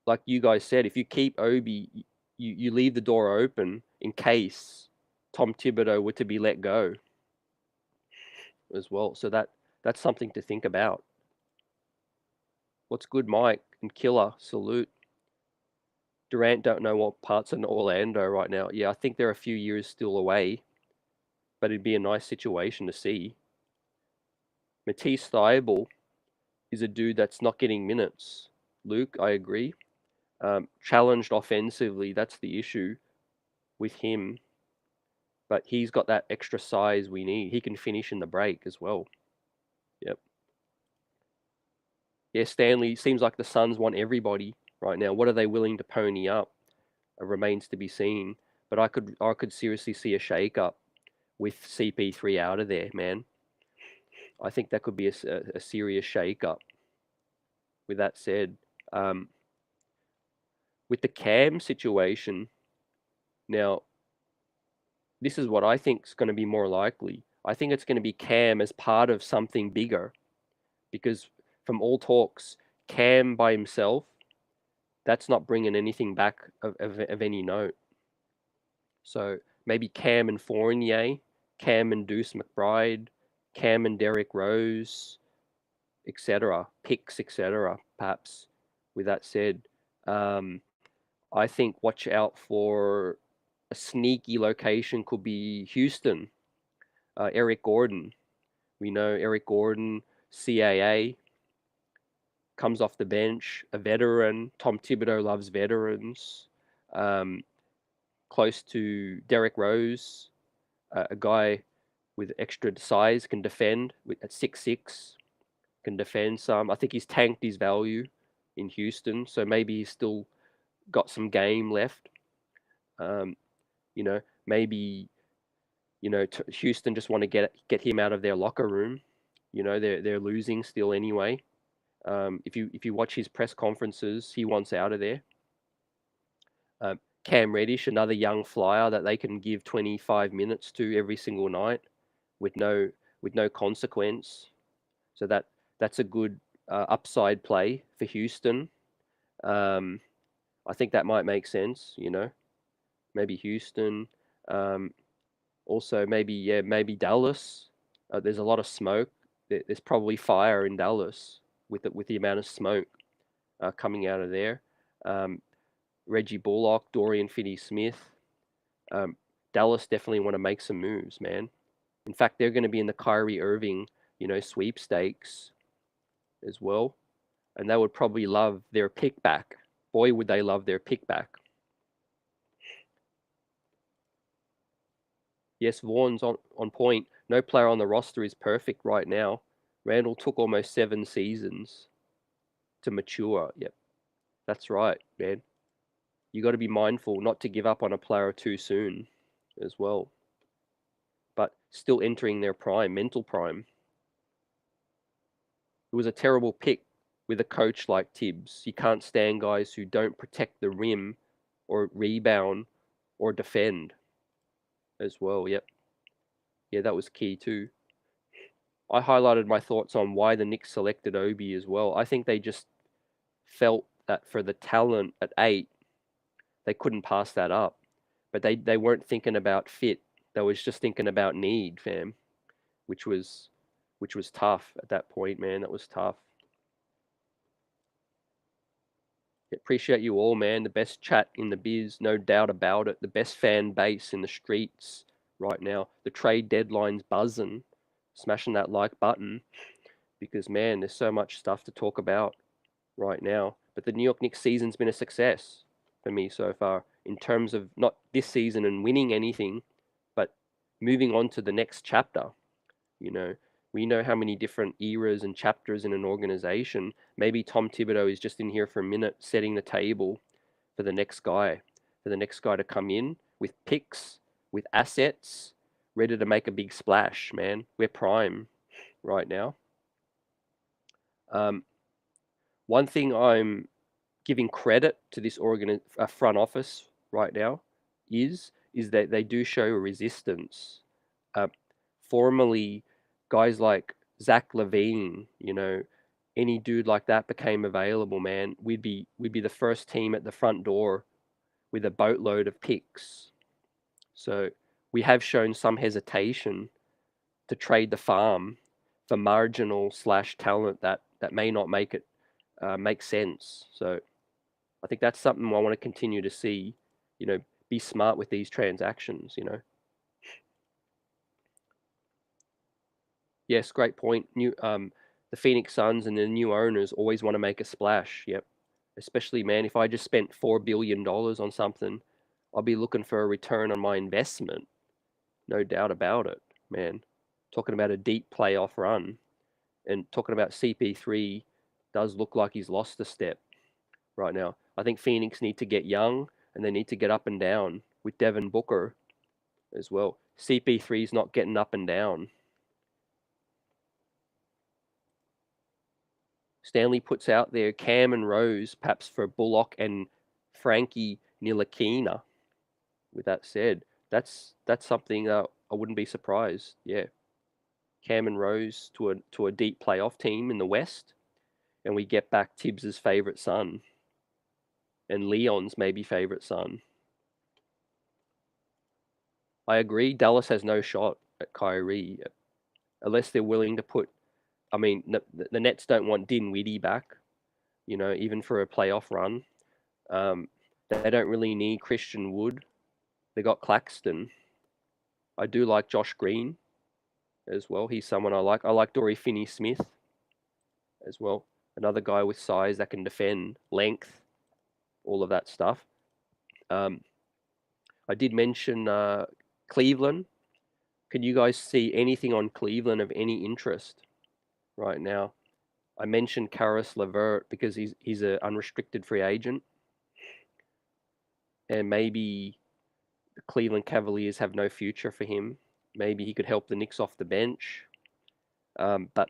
Like you guys said, if you keep Obi, you leave the door open in case Tom Thibodeau were to be let go as well. So that's something to think about. What's good, Mike and Killer? Salute. Durant don't know what parts in Orlando right now. Yeah, I think they're a few years still away, but it'd be a nice situation to see. Matisse Thybulle is a dude that's not getting minutes. Luke, I agree. Challenged offensively, that's the issue with him. But he's got that extra size we need. He can finish in the break as well. Yep. Yeah, Stanley, seems like the Suns want everybody right now. What are they willing to pony up? It remains to be seen. But I could seriously see a shake-up with CP3 out of there, man. I think that could be a serious shake-up. With that said, with the Cam situation, now, this is what I think is going to be more likely. I think it's going to be Cam as part of something bigger. Because from all talks, Cam by himself, that's not bringing anything back of any note. So maybe Cam and Fournier, Cam and Deuce McBride, Cam and Derrick Rose, etc., picks, etc., perhaps. With that said, I think watch out for a sneaky location could be Houston. Eric Gordon. We know Eric Gordon, CAA, comes off the bench, a veteran. Tom Thibodeau loves veterans. Close to Derrick Rose, a guy with extra size, can defend at 6'6", can defend some. I think he's tanked his value in Houston, so maybe he's still got some game left. Maybe Houston just want to get him out of their locker room. They're losing still anyway. If you watch his press conferences, he wants out of there. Cam Reddish, another young flyer that they can give 25 minutes to every single night with no consequence. So that's a good upside play for Houston. I think that might make sense. Maybe Houston. Also maybe Dallas. There's a lot of smoke. There's probably fire in Dallas with the amount of smoke coming out of there. Reggie Bullock, Dorian Finney-Smith. Dallas definitely want to make some moves, man. In fact, they're going to be in the Kyrie Irving, sweepstakes as well. And they would probably love their pick back. Boy, would they love their pick back. Yes, Vaughn's on point. No player on the roster is perfect right now. Randle took almost 7 seasons to mature. Yep, that's right, man. You got to be mindful not to give up on a player too soon as well. But still entering their prime, mental prime. It was a terrible pick with a coach like Thibs. You can't stand guys who don't protect the rim or rebound or defend as well. Yep. Yeah, that was key too. I highlighted my thoughts on why the Knicks selected Obi as well. I think they just felt that for the talent at 8, they couldn't pass that up. But they weren't thinking about fit. They was just thinking about need, fam, which was tough at that point, man. That was tough. Appreciate you all, man. The best chat in the biz, no doubt about it. The best fan base in the streets right now. The trade deadline's buzzing. Smashing that like button because, man, there's so much stuff to talk about right now. But the New York Knicks season's been a success for me so far in terms of not this season and winning anything, but moving on to the next chapter. We know how many different eras and chapters in an organization. Maybe Tom Thibodeau is just in here for a minute, setting the table for the next guy, to come in with picks, with assets, ready to make a big splash, man. We're prime right now. One thing I'm giving credit to this front office right now is that they do show resistance. Formerly, guys like Zach LaVine, any dude like that became available, man, we'd be the first team at the front door with a boatload of picks. So we have shown some hesitation to trade the farm for marginal / talent that may not make it make sense. So I think that's something I want to continue to see. Be smart with these transactions. Yes, great point. The Phoenix Suns and the new owners always want to make a splash. Yep. Especially, man, if I just spent $4 billion on something, I'll be looking for a return on my investment. No doubt about it, man. Talking about a deep playoff run and talking about CP3 does look like he's lost a step right now. I think Phoenix need to get young and they need to get up and down with Devin Booker as well. CP3 is not getting up and down. Stanley puts out there Cam and Rose, perhaps for Bullock and Frankie Ntilikina. With that said, that's something I wouldn't be surprised. Yeah, Cam and Rose to a deep playoff team in the West, and we get back Tibbs's favorite son, and Leon's maybe favorite son. I agree. Dallas has no shot at Kyrie unless they're willing to put. I mean, the Nets don't want Dinwiddie back, even for a playoff run. They don't really need Christian Wood. They got Claxton. I do like Josh Green as well. He's someone I like. I like Dorian Finney-Smith as well. Another guy with size that can defend, length, all of that stuff. I did mention Cleveland. Can you guys see anything on Cleveland of any interest right now? I mentioned Caris LeVert because he's an unrestricted free agent. And maybe the Cleveland Cavaliers have no future for him. Maybe he could help the Knicks off the bench. But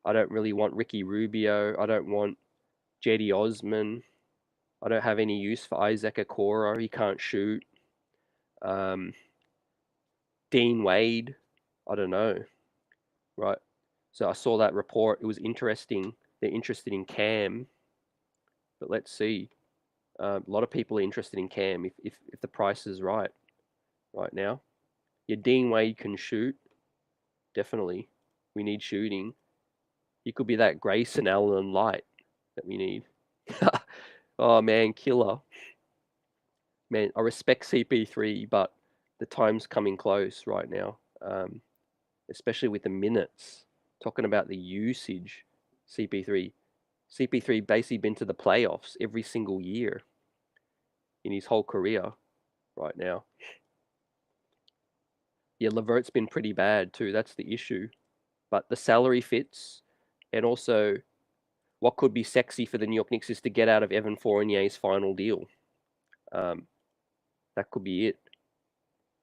I don't really want Ricky Rubio. I don't want Jetty Osman. I don't have any use for Isaac Okoro. He can't shoot. Dean Wade. I don't know. Right. So I saw that report. It was interesting. They're interested in Cam. But let's see. A lot of people are interested in Cam if the price is right now. Yeah, Dean Wade can shoot. Definitely. We need shooting. He could be that Grayson Allen light that we need. Oh man, killer. Man, I respect CP3, but the time's coming close right now. Especially with the minutes. Talking about the usage, CP3. CP3 basically been to the playoffs every single year in his whole career right now. Yeah, LeVert's been pretty bad too. That's the issue. But the salary fits, and also what could be sexy for the New York Knicks is to get out of Evan Fournier's final deal. That could be it.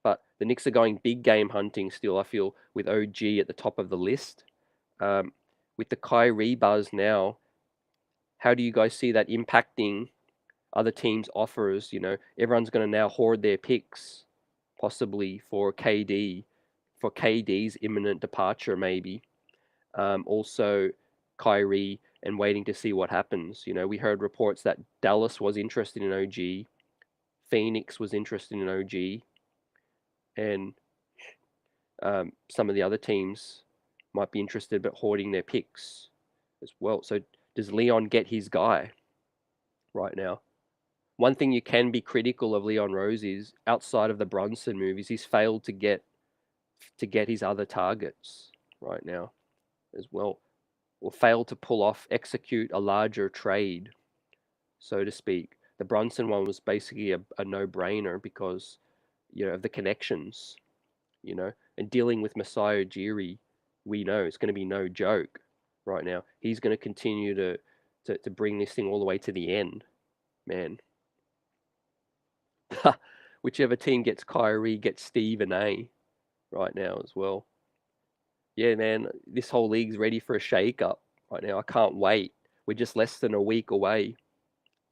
But the Knicks are going big game hunting still, I feel, with OG at the top of the list. With the Kyrie buzz now, how do you guys see that impacting other teams' offers? You know, everyone's going to now hoard their picks, possibly for KD's imminent departure, maybe. Also, Kyrie, and waiting to see what happens. You know, we heard reports that Dallas was interested in OG, Phoenix was interested in OG, and some of the other teams might be interested but hoarding their picks as well. So does Leon get his guy right now? One thing you can be critical of Leon Rose is, outside of the Brunson movies, he's failed to get his other targets right now as well, or failed to execute a larger trade, so to speak. The Brunson one was basically a no-brainer because, you know, of the connections, you know, and dealing with Masai Ujiri, we know it's going to be no joke right now. He's going to continue to bring this thing all the way to the end, man. Whichever team gets Kyrie gets Stephen A right now as well. Yeah, man, this whole league's ready for a shake-up right now. I can't wait. We're just less than a week away,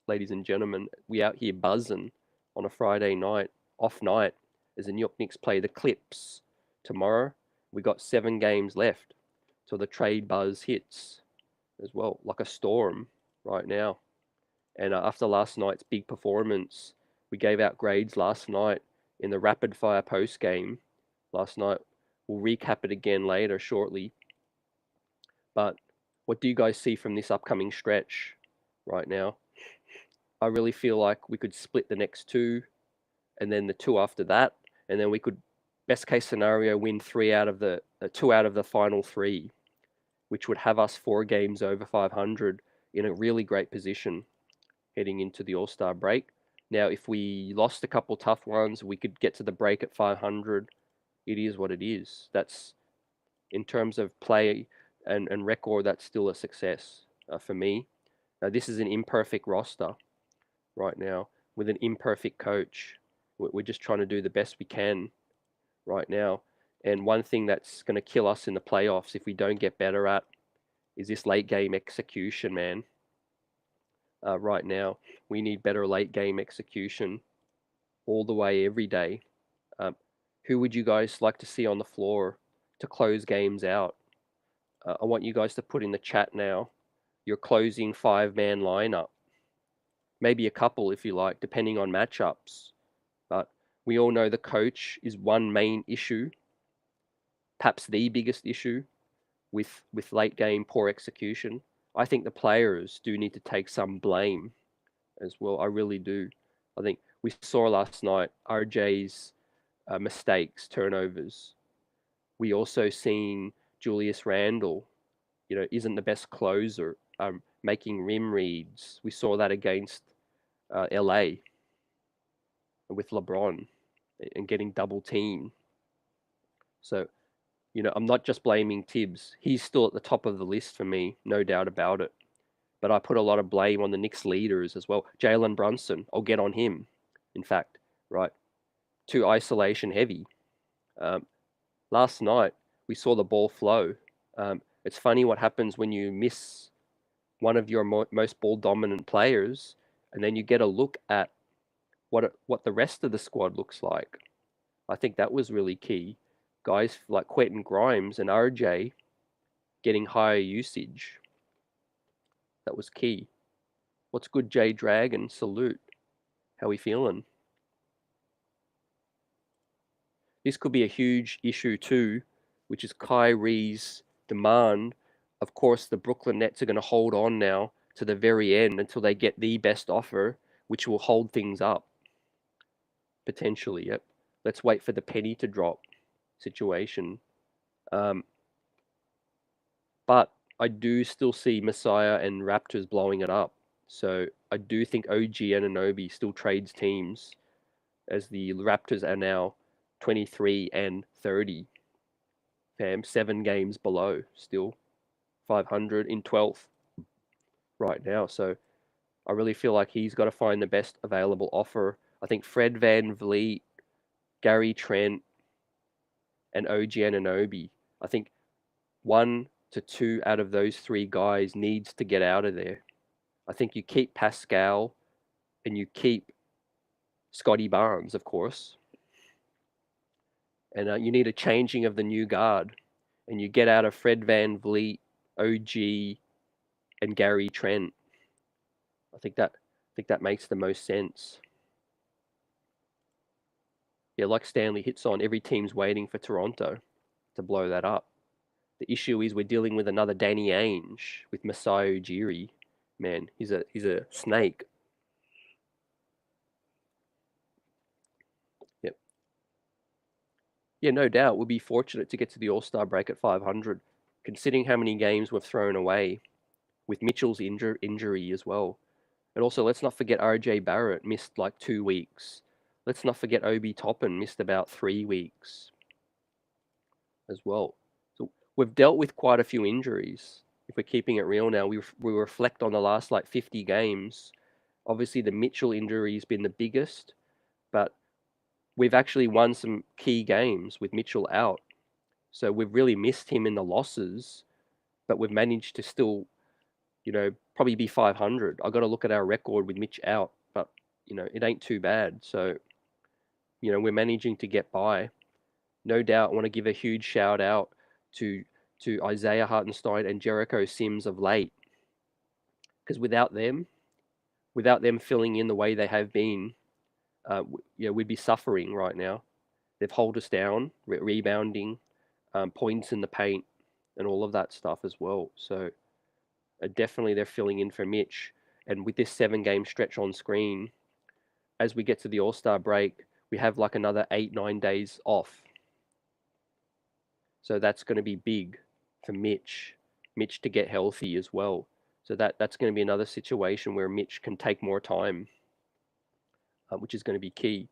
ladies and gentlemen. We out here buzzing on a Friday night, off night, as the New York Knicks play the Clips tomorrow. We got 7 games left till the trade buzz hits as well, like a storm right now. And after last night's big performance, we gave out grades last night in the rapid fire post game last night. We'll recap it again later shortly. But what do you guys see from this upcoming stretch right now? I really feel like we could split the next 2 and then the 2 after that, and then we could, best case scenario, win 2 out of the final 3, which would have us 4 games over 500 in a really great position heading into the All-Star break. Now, if we lost a couple tough ones, we could get to the break at 500. It is what it is. That's, in terms of play and record, that's still a success for me. Now, this is an imperfect roster right now with an imperfect coach. We're just trying to do the best we can right now. And one thing that's going to kill us in the playoffs if we don't get better at is this late game execution, man. Right now, we need better late game execution all the way, every day. Who would you guys like to see on the floor to close games out? I want you guys to put in the chat now your closing 5-man lineup. Maybe a couple if you like, depending on matchups. But we all know the coach is one main issue, perhaps the biggest issue with late game poor execution. I think the players do need to take some blame as well. I really do. I think we saw last night RJ's mistakes, turnovers. We also seen Julius Randle, you know, isn't the best closer, making rim reads. We saw that against LA with LeBron and getting double teamed. So, you know, I'm not just blaming Thibs. He's still at the top of the list for me, no doubt about it. But I put a lot of blame on the Knicks leaders as well. Jalen Brunson, I'll get on him, in fact, right? Too isolation heavy. Last night, we saw the ball flow. It's funny what happens when you miss one of your most ball dominant players, and then you get a look at what the rest of the squad looks like. I think that was really key. Guys like Quentin Grimes and RJ getting higher usage. That was key. What's good, J Dragon? Salute. How we feeling? This could be a huge issue too, which is Kyrie's demand. Of course, the Brooklyn Nets are going to hold on now to the very end until they get the best offer, which will hold things up. Potentially, yep. Let's wait for the penny to drop situation. But I do still see Messiah and Raptors blowing it up. So I do think OG Anunoby still trades teams, as the Raptors are now 23 and 30. Fam, 7 games below still. 500 in 12th right now. So I really feel like he's got to find the best available offer. I think Fred VanVleet, Gary Trent, and OG Anunoby. I think 1 to 2 out of those 3 guys needs to get out of there. I think you keep Pascal and you keep Scotty Barnes, of course. And you need a changing of the new guard. And you get out of Fred VanVleet, OG, and Gary Trent. I think that makes the most sense. Yeah, like Stanley hits on, every team's waiting for Toronto to blow that up. The issue is we're dealing with another Danny Ainge with Masai Ujiri. Man, he's a snake. Yep. Yeah, no doubt. We'll be fortunate to get to the All-Star break at 500, considering how many games we've thrown away with Mitchell's injury as well. And also, let's not forget RJ Barrett missed like 2 weeks. Let's not forget Obi Toppin missed about 3 weeks as well. So we've dealt with quite a few injuries. If we're keeping it real now, we reflect on the last like 50 games. Obviously, the Mitchell injury has been the biggest, but we've actually won some key games with Mitchell out. So we've really missed him in the losses, but we've managed to still, probably be 500. I got to look at our record with Mitch out, but it ain't too bad. So, we're managing to get by. No doubt, I want to give a huge shout out to Isaiah Hartenstein and Jericho Sims of late, because without them filling in the way they have been, we'd be suffering right now. They've held us down, rebounding, points in the paint, and all of that stuff as well. So definitely they're filling in for Mitch. And with this 7-game stretch on screen, as we get to the All-Star break, we have like another 8-9 days off. So that's going to be big for Mitch to get healthy as well. So that's going to be another situation where Mitch can take more time, which is going to be key.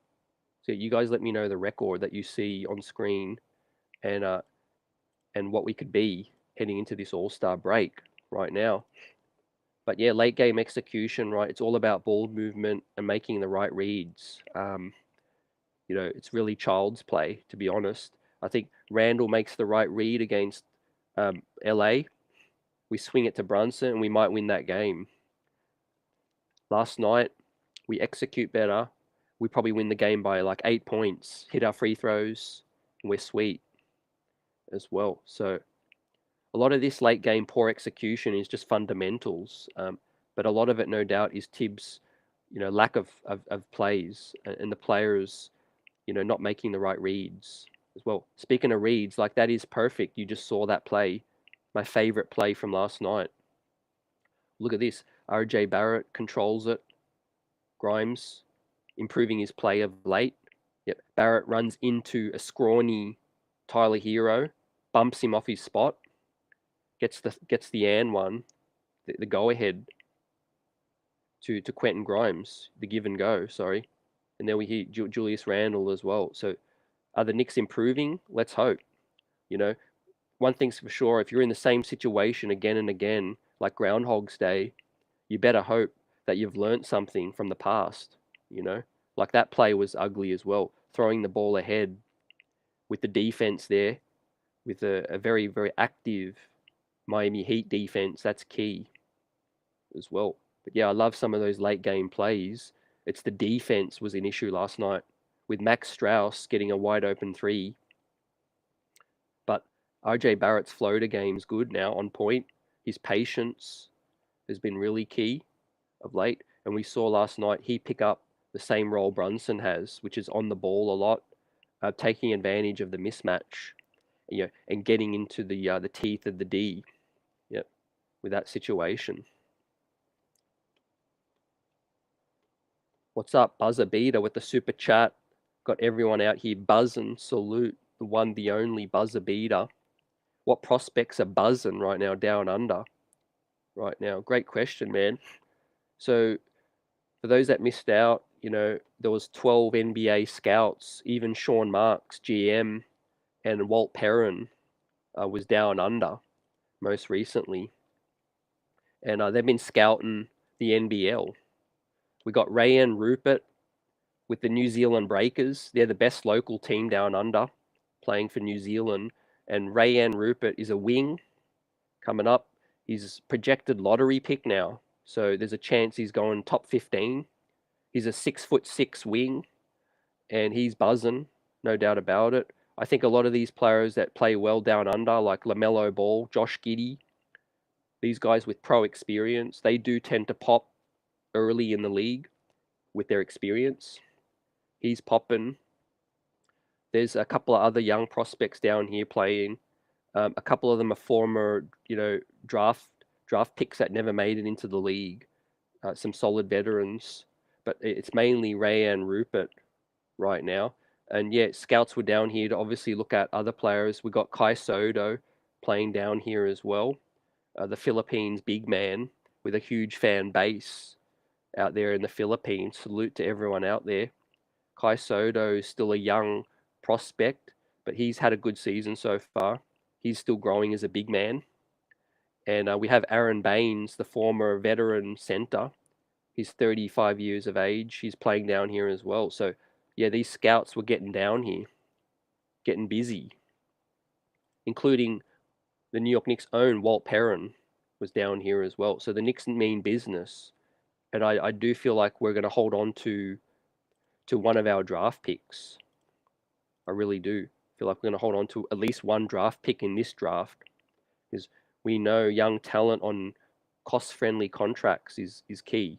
So you guys let me know the record that you see on screen, and what we could be heading into this All-Star break right now. But yeah, late game execution, right? It's all about ball movement and making the right reads. It's really child's play, to be honest. I think Randle makes the right read against LA. We swing it to Brunson and we might win that game. Last night, we execute better. We probably win the game by like 8 points, hit our free throws, and we're sweet as well. So a lot of this late game poor execution is just fundamentals. But a lot of it, no doubt, is Thibs, lack of plays and the players, not making the right reads as well. Speaking of reads, like that is perfect. You just saw that play, my favorite play from last night. Look at this. RJ Barrett controls it. Grimes improving his play of late. Yep. Barrett runs into a scrawny Tyler Hero, bumps him off his spot, gets the and one, the go ahead to Quentin Grimes, the give and go, sorry. And then we hear Julius Randle as well. So are the Knicks improving? Let's hope. One thing's for sure, if you're in the same situation again and again, like Groundhog's Day, you better hope that you've learned something from the past, Like that play was ugly as well. Throwing the ball ahead with the defense there, with a very, very active Miami Heat defense, that's key as well. But yeah, I love some of those late game plays. It's the defense was an issue last night with Max Strus getting a wide open three. But RJ Barrett's floater game's good now, on point. His patience has been really key of late. And we saw last night he pick up the same role Brunson has, which is on the ball a lot, taking advantage of the mismatch, and getting into the teeth of the D. Yep, with that situation. What's up, Buzzer Beater with the super chat? Got everyone out here buzzing. Salute the one, the only Buzzer Beater. What prospects are buzzing right now down under? Right now, great question, man. So, for those that missed out, there was 12 NBA scouts. Even Sean Marks, GM, and Walt Perrin was down under most recently, and they've been scouting the NBL. We got Rayan Rupert with the New Zealand Breakers. They're the best local team down under, playing for New Zealand. And Rayan Rupert is a wing coming up. He's projected lottery pick now, so there's a chance he's going top 15. He's a 6'6" wing, and he's buzzing, no doubt about it. I think a lot of these players that play well down under, like LaMelo Ball, Josh Giddey, these guys with pro experience, they do tend to pop early in the league with their experience. He's popping. There's a couple of other young prospects down here playing. A couple of them are former, draft picks that never made it into the league. Some solid veterans, but it's mainly Rayan Rupert right now. And yeah, scouts were down here to obviously look at other players. We got Kai Soto playing down here as well. The Philippines big man with a huge fan base out there in the Philippines. Salute to everyone out there. Kai Soto is still a young prospect, but he's had a good season so far. He's still growing as a big man. And we have Aaron Baines, the former veteran center. He's 35 years of age. He's playing down here as well. So, yeah, these scouts were getting down here, getting busy, including the New York Knicks' own Walt Perrin was down here as well. So the Knicks mean business. And I do feel like we're going to hold on to one of our draft picks. I really do feel like we're going to hold on to at least one draft pick in this draft, because we know young talent on cost-friendly contracts is key.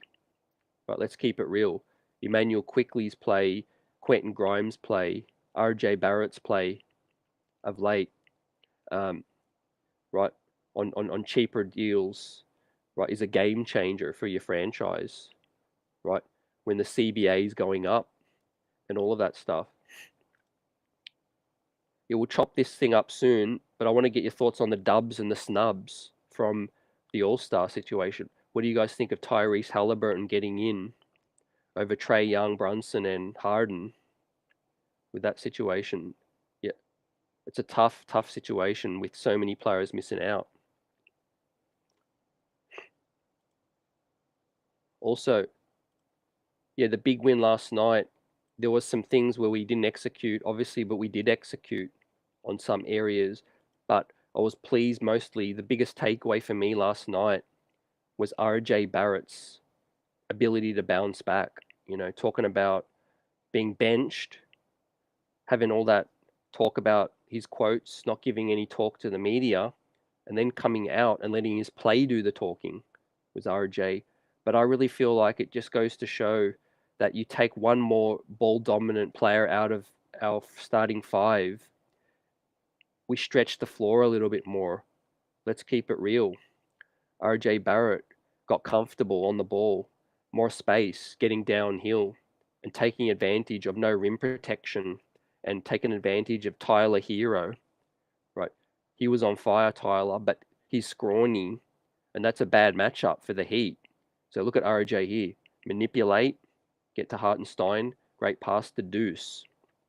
But let's keep it real. Emmanuel Quickley's play, Quentin Grimes' play, RJ Barrett's play of late, right, on cheaper deals, right, is a game changer for your franchise, right, when the CBA is going up and all of that stuff. Yeah, we'll chop this thing up soon, but I want to get your thoughts on the dubs and the snubs from the All-Star situation. What do you guys think of Tyrese Halliburton getting in over Trae Young, Brunson, and Harden with that situation? Yeah, it's a tough situation with so many players missing out. Also, yeah, the big win last night, there was some things where we didn't execute, obviously, but we did execute on some areas. But I was pleased mostly. The biggest takeaway for me last night was RJ Barrett's ability to bounce back. Talking about being benched, having all that talk about his quotes, not giving any talk to the media, and then coming out and letting his play do the talking was RJ. But I really feel like it just goes to show that you take one more ball dominant player out of our starting five, we stretch the floor a little bit more. Let's keep it real. RJ Barrett got comfortable on the ball, more space, getting downhill, and taking advantage of no rim protection, and taking advantage of Tyler Hero. Right, he was on fire, Tyler, but he's scrawny, and that's a bad matchup for the Heat. So look at RJ here. Manipulate, get to Hartenstein, great pass to Deuce.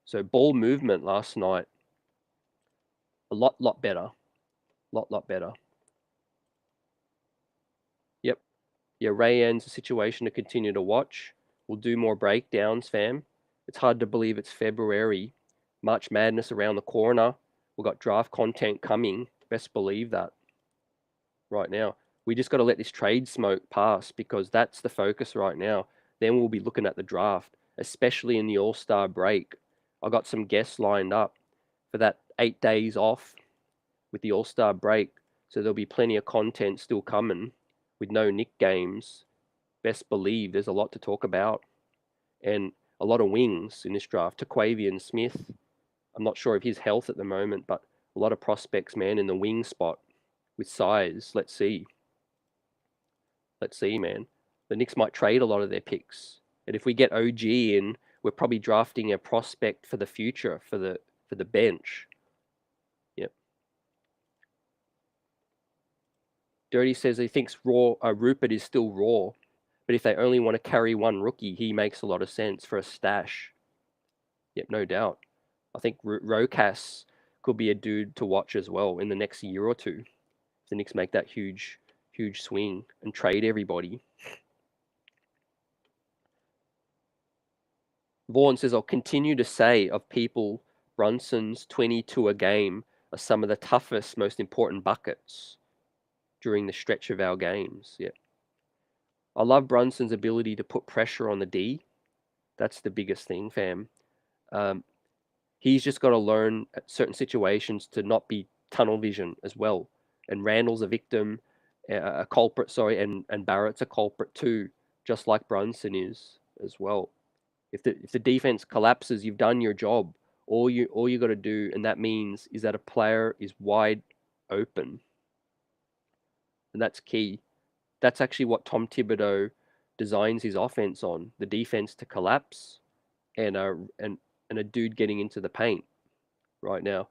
So ball movement last night, a lot better. Lot better. Yep. Yeah, Rayan's a situation to continue to watch. We'll do more breakdowns, fam. It's hard to believe it's February. March Madness around the corner. We've got draft content coming. Best believe that. right now. We just got to let this trade smoke pass because that's the focus right now. Then we'll be looking at the draft, especially in the All-Star break. I got some guests lined up for that 8 days off with the All-Star break. So there'll be plenty of content still coming with no Knick games. Best believe there's a lot to talk about and a lot of wings in this draft. Taquavian Smith, I'm not sure of his health at the moment, but a lot of prospects, man, in the wing spot with size. Let's see. Let's see, man. The Knicks might trade a lot of their picks. And if we get OG in, we're probably drafting a prospect for the future, for the bench. Yep. Dirty says he thinks Rupert is still raw, but if they only want to carry one rookie, he makes a lot of sense for a stash. Yep, no doubt. I think Rocas could be a dude to watch as well in the next year or two. If the Knicks make that huge swing and trade everybody. Vaughan says, I'll continue to say of people, Brunson's 22 a game are some of the toughest, most important buckets during the stretch of our games. Yeah. I love Brunson's ability to put pressure on the D. That's the biggest thing, fam. He's just got to learn at certain situations to not be tunnel vision as well. And Randle's a victim, a culprit, sorry, and Barrett's a culprit too, just like Brunson is as well. If the defense collapses, you've done your job. All you got to do, and that means is that a player is wide open, and that's key. That's actually what Tom Thibodeau designs his offense on: the defense to collapse, and a dude getting into the paint. Right now,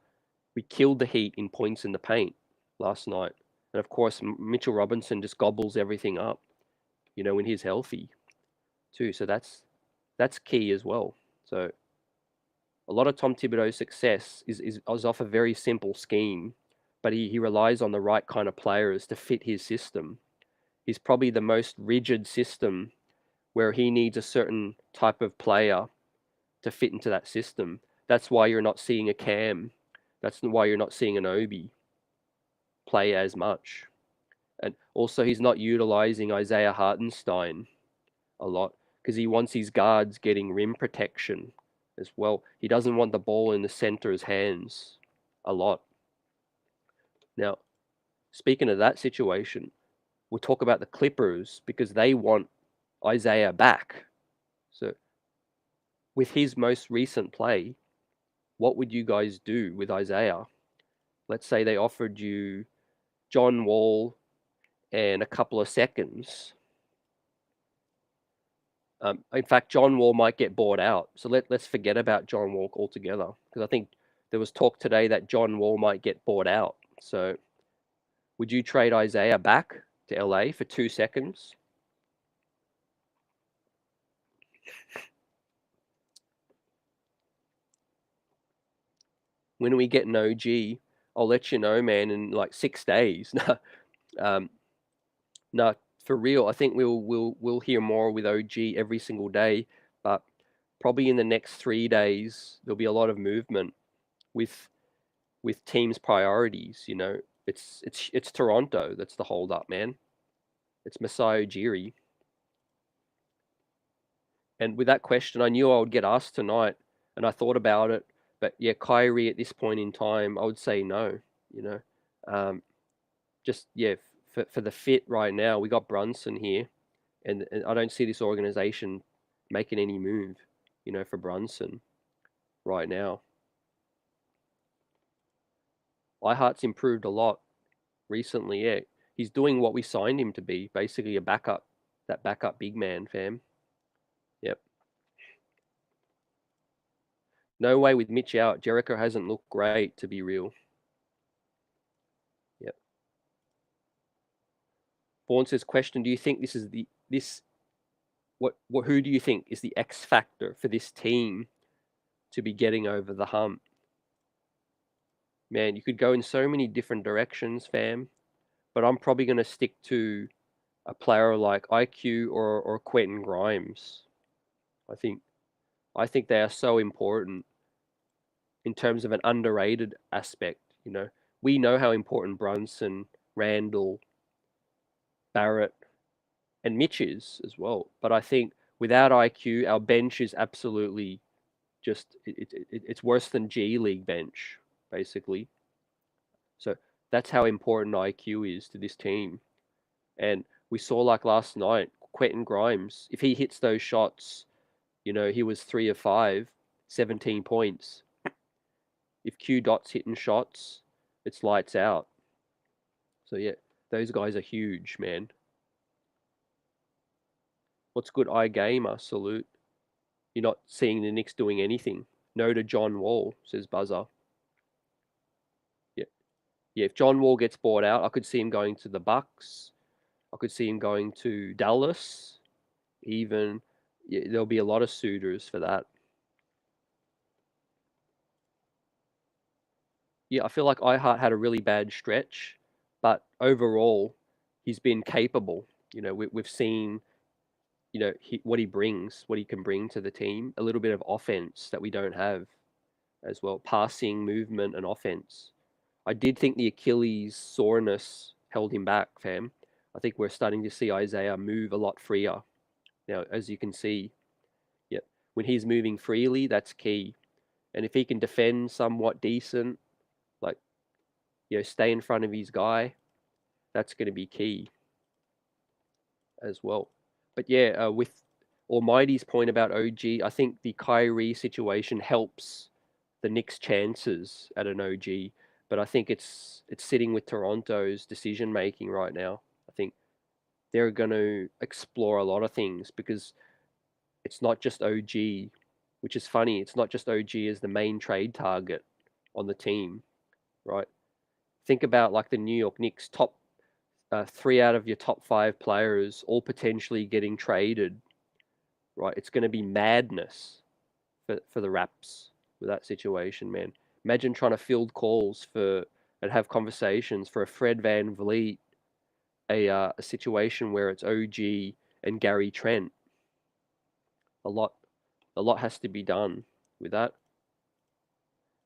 we killed the Heat in points in the paint last night, and of course Mitchell Robinson just gobbles everything up, when he's healthy, too. So that's key as well. So a lot of Tom Thibodeau's success is off a very simple scheme, but he relies on the right kind of players to fit his system. He's probably the most rigid system where he needs a certain type of player to fit into that system. That's why you're not seeing a Cam. That's why you're not seeing an Obi play as much. And also he's not utilizing Isaiah Hartenstein a lot because he wants his guards getting rim protection as well. He doesn't want the ball in the center's hands a lot. Now, speaking of that situation, we'll talk about the Clippers because they want Isaiah back. So with his most recent play, what would you guys do with Isaiah? Let's say they offered you John Wall and a couple of seconds. In fact, John Wall might get bought out. So let's forget about John Wall altogether because I think there was talk today that John Wall might get bought out. So would you trade Isaiah back to LA for 2 seconds? When we get an OG, I'll let you know, man, in like 6 days. No, for real. I think we'll hear more with OG every single day, but probably in the next 3 days there'll be a lot of movement with teams' priorities. It's Toronto that's the hold up, man. It's Masai Ujiri. And with that question, I knew I would get asked tonight, and I thought about it. But yeah, Kyrie at this point in time, I would say no. Just yeah, for the fit right now, we got Brunson here, and I don't see this organization making any move, for Brunson right now. Iheart's improved a lot recently. Yeah, he's doing what we signed him to be, basically a backup, that backup big man, fam. Yep. No way with Mitch out. Jericho hasn't looked great, to be real. Yep. Vaughan says, question, do you think this is who do you think is the X factor for this team to be getting over the hump? Man, you could go in so many different directions, fam, but I'm probably going to stick to a player like IQ or Quentin Grimes. I think they are so important in terms of an underrated aspect. We know how important Brunson, Randle, Barrett, and Mitch's as well. But I think without IQ, our bench is absolutely just it's worse than G League bench, basically. So that's how important IQ is to this team. And we saw like last night, Quentin Grimes, if he hits those shots, he was 3 of 5, 17 points. If Q Dot's hitting shots, it's lights out. So yeah, those guys are huge, man. What's good, iGamer? Salute. You're not seeing the Knicks doing anything. No to John Wall, says Buzzer. Yeah, yeah. If John Wall gets bought out, I could see him going to the Bucks. I could see him going to Dallas. Even there'll be a lot of suitors for that. Yeah, I feel like iHeart had a really bad stretch, but overall, he's been capable. We've seen, what he brings, what he can bring to the team. A little bit of offense that we don't have as well. Passing, movement, and offense. I did think the Achilles soreness held him back, fam. I think we're starting to see Isaiah move a lot freer. Now, as you can see, yeah, when he's moving freely, that's key. And if he can defend somewhat decent, like, stay in front of his guy, that's going to be key as well. But yeah, with Almighty's point about OG, I think the Kyrie situation helps the Knicks' chances at an OG. But I think it's sitting with Toronto's decision making right now. I think they're going to explore a lot of things because it's not just OG, which is funny. It's not just OG as the main trade target on the team, right? Think about like the New York Knicks top 3 out of your top 5 players all potentially getting traded, right? It's going to be madness for the Raps with that situation, man. Imagine trying to field calls and have conversations for a Fred VanVleet, a situation where it's OG and Gary Trent. A lot has to be done with that.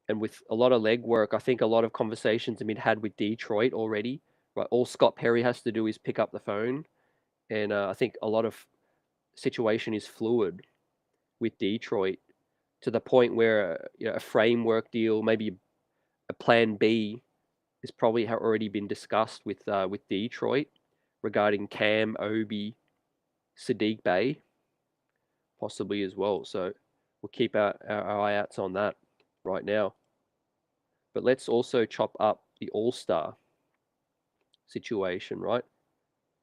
And with a lot of legwork, I think a lot of conversations have been had with Detroit already. Right, all Scott Perry has to do is pick up the phone, and I think a lot of situation is fluid with Detroit to the point where a framework deal, maybe a plan B, has probably already been discussed with Detroit regarding Cam, Obi, Saddiq Bey, possibly as well. So we'll keep our eye outs on that right now. But let's also chop up the All-Star situation, right?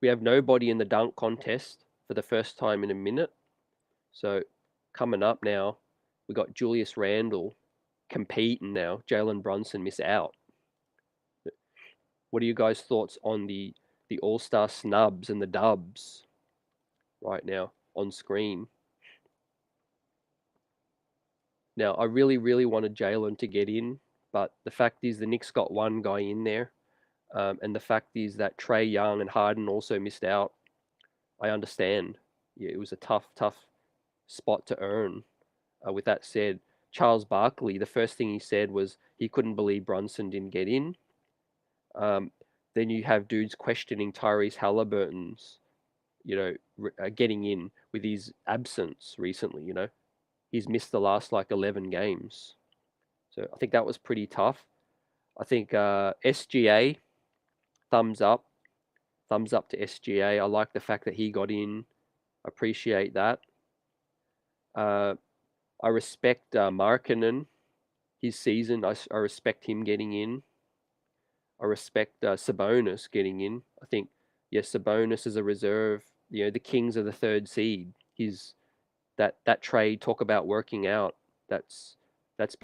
We have nobody in the dunk contest for the first time in a minute. So coming up now, we got Julius Randle competing now. Jalen Brunson miss out. What are you guys' thoughts on the All-Star snubs and the dubs right now on screen? Now, I really, really wanted Jalen to get in, but the fact is the Knicks got one guy in there. And the fact is that Trae Young and Harden also missed out. I understand. Yeah, it was a tough spot to earn. With that said, Charles Barkley, the first thing he said was he couldn't believe Brunson didn't get in. Then you have dudes questioning Tyrese Halliburton's, getting in with his absence recently. He's missed the last like 11 games. So I think that was pretty tough. I think SGA, thumbs up to SGA. I like the fact that he got in. Appreciate that. I respect Markkanen, his season. I respect him getting in. I respect Sabonis getting in. I think, yes, Sabonis is a reserve. The Kings are the 3rd seed. That trade, talk about working out. That's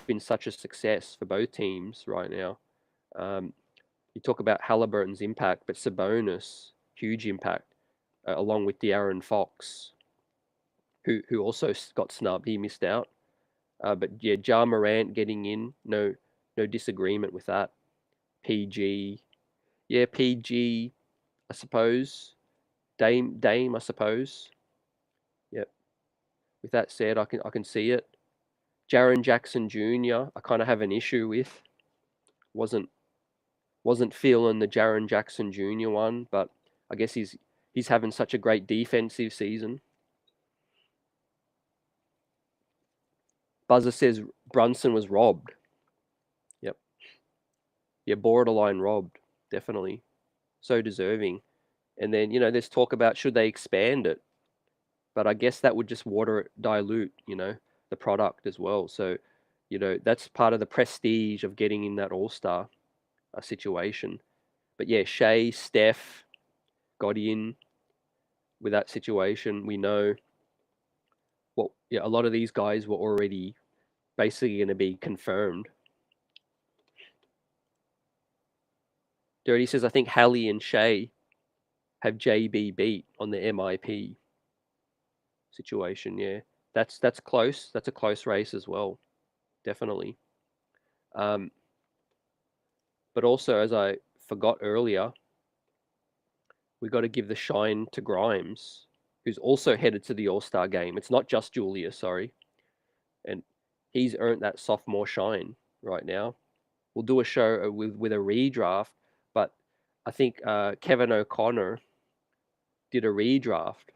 been such a success for both teams right now. You talk about Halliburton's impact, but Sabonis, huge impact, along with De'Aaron Fox, who also got snubbed. He missed out. But yeah, Ja Morant getting in, no disagreement with that. PG, yeah, PG, I suppose. Dame, I suppose. Yep. With that said, I can see it. Jaren Jackson Jr. I kind of have an issue with. Wasn't feeling the Jaren Jackson Jr. one, but I guess he's he's having such a great defensive season. Buzzer says Brunson was robbed. Yep. Yeah, borderline robbed. Definitely. So deserving. And then, there's talk about should they expand it? But I guess that would just dilute, the product as well. So, that's part of the prestige of getting in that All-Star situation. But yeah, Shea, Steph got in with that situation. We know a lot of these guys were already basically going to be confirmed. Dirty says, I think Hallie and Shea have JB beat on the MIP situation. Yeah, that's close. That's a close race as well, definitely. But also, as I forgot earlier, we got to give the shine to Grimes, who's also headed to the All-Star game. It's not just Julius, sorry, and he's earned that sophomore shine right now. We'll do a show with a redraft, but I think Kevin O'Connor did a redraft,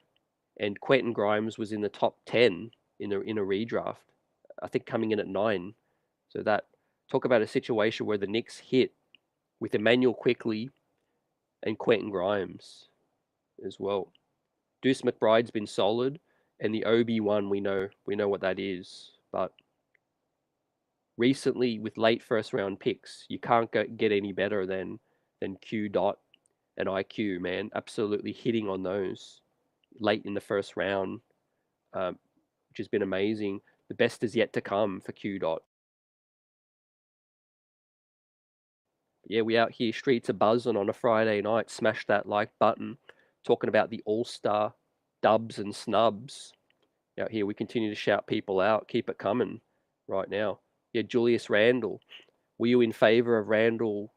and Quentin Grimes was in the top 10 in a redraft. I think coming in at 9. So that talk about a situation where the Knicks hit with Emmanuel Quickley and Quentin Grimes as well. Deuce McBride's been solid, and the Obi one we know what that is, but recently with late first round picks, you can't get any better than Q Dot and IQ, man. Absolutely hitting on those late in the first round, which has been amazing. The best is yet to come for Q Dot. Yeah, we out here, streets are buzzing on a Friday night. Smash that like button. Talking about the All-Star dubs and snubs. Out here, we continue to shout people out. Keep it coming right now. Yeah, Julius Randle. Were you in favor of Randle,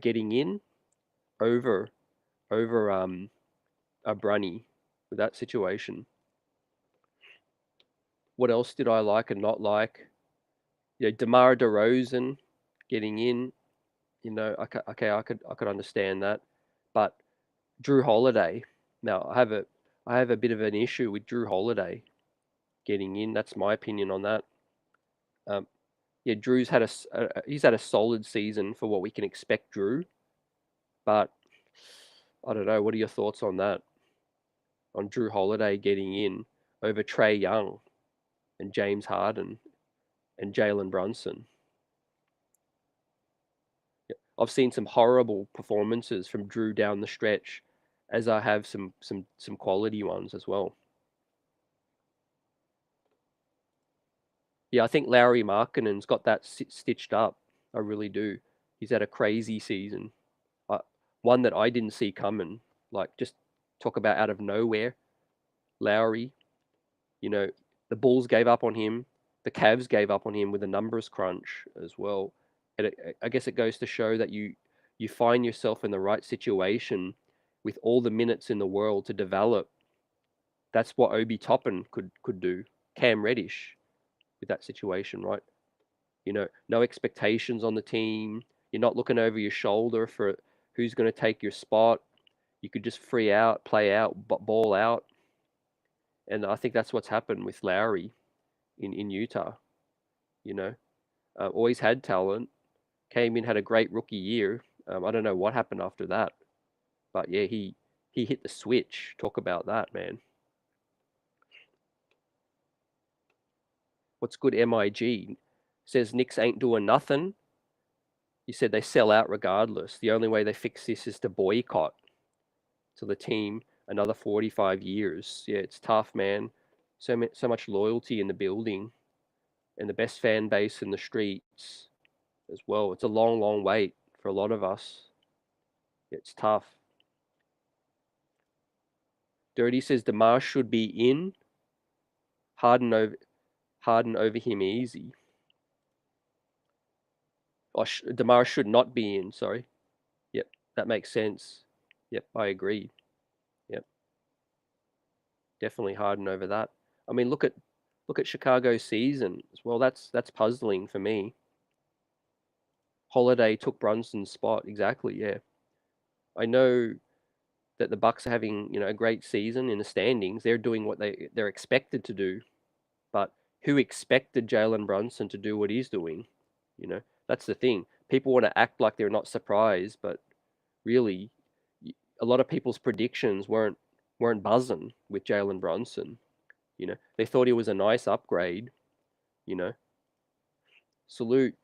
getting in over a Brunny with that situation? What else did I like and not like? DeMar DeRozan getting in. Okay, I could understand that, but Drew Holiday. Now I have a bit of an issue with Drew Holiday getting in. That's my opinion on that. Yeah, Drew's had he's had a solid season for what we can expect, Drew. But I don't know. What are your thoughts on that? On Drew Holiday getting in over Trae Young and James Harden and Jalen Brunson. I've seen some horrible performances from Drew down the stretch, as I have some quality ones as well. Yeah, I think Lauri Markkanen's got that stitched up. I really do. He's had a crazy season. One that I didn't see coming. Like, just talk about out of nowhere. Lauri, the Bulls gave up on him. The Cavs gave up on him with a numbers crunch as well. And I guess it goes to show that you find yourself in the right situation with all the minutes in the world to develop. That's what Obi Toppin could do. Cam Reddish with that situation, right? No expectations on the team. You're not looking over your shoulder for who's going to take your spot. You could just free out, play out, ball out. And I think that's what's happened with Lauri in Utah. Always had talent. Came in, had a great rookie year. I don't know what happened after that. But yeah, he hit the switch. Talk about that, man. What's good, MIG? Says Knicks ain't doing nothing. He said they sell out regardless. The only way they fix this is to boycott to the team another 45 years. Yeah, it's tough, man. So much loyalty in the building and the best fan base in the streets as well. It's a long, long wait for a lot of us. It's tough. Dirty says DeMar should be in. Harden over him easy. DeMar should not be in, sorry. Yep, that makes sense. Yep, I agree. Yep. Definitely Harden over that. I mean, look at Chicago's season as well. That's puzzling for me. Holiday took Brunson's spot. Exactly, yeah. I know that the Bucks are having, a great season in the standings. They're doing what they're expected to do. But who expected Jalen Brunson to do what he's doing? That's the thing. People want to act like they're not surprised, but really, a lot of people's predictions weren't buzzing with Jalen Brunson. They thought he was a nice upgrade. You know, salute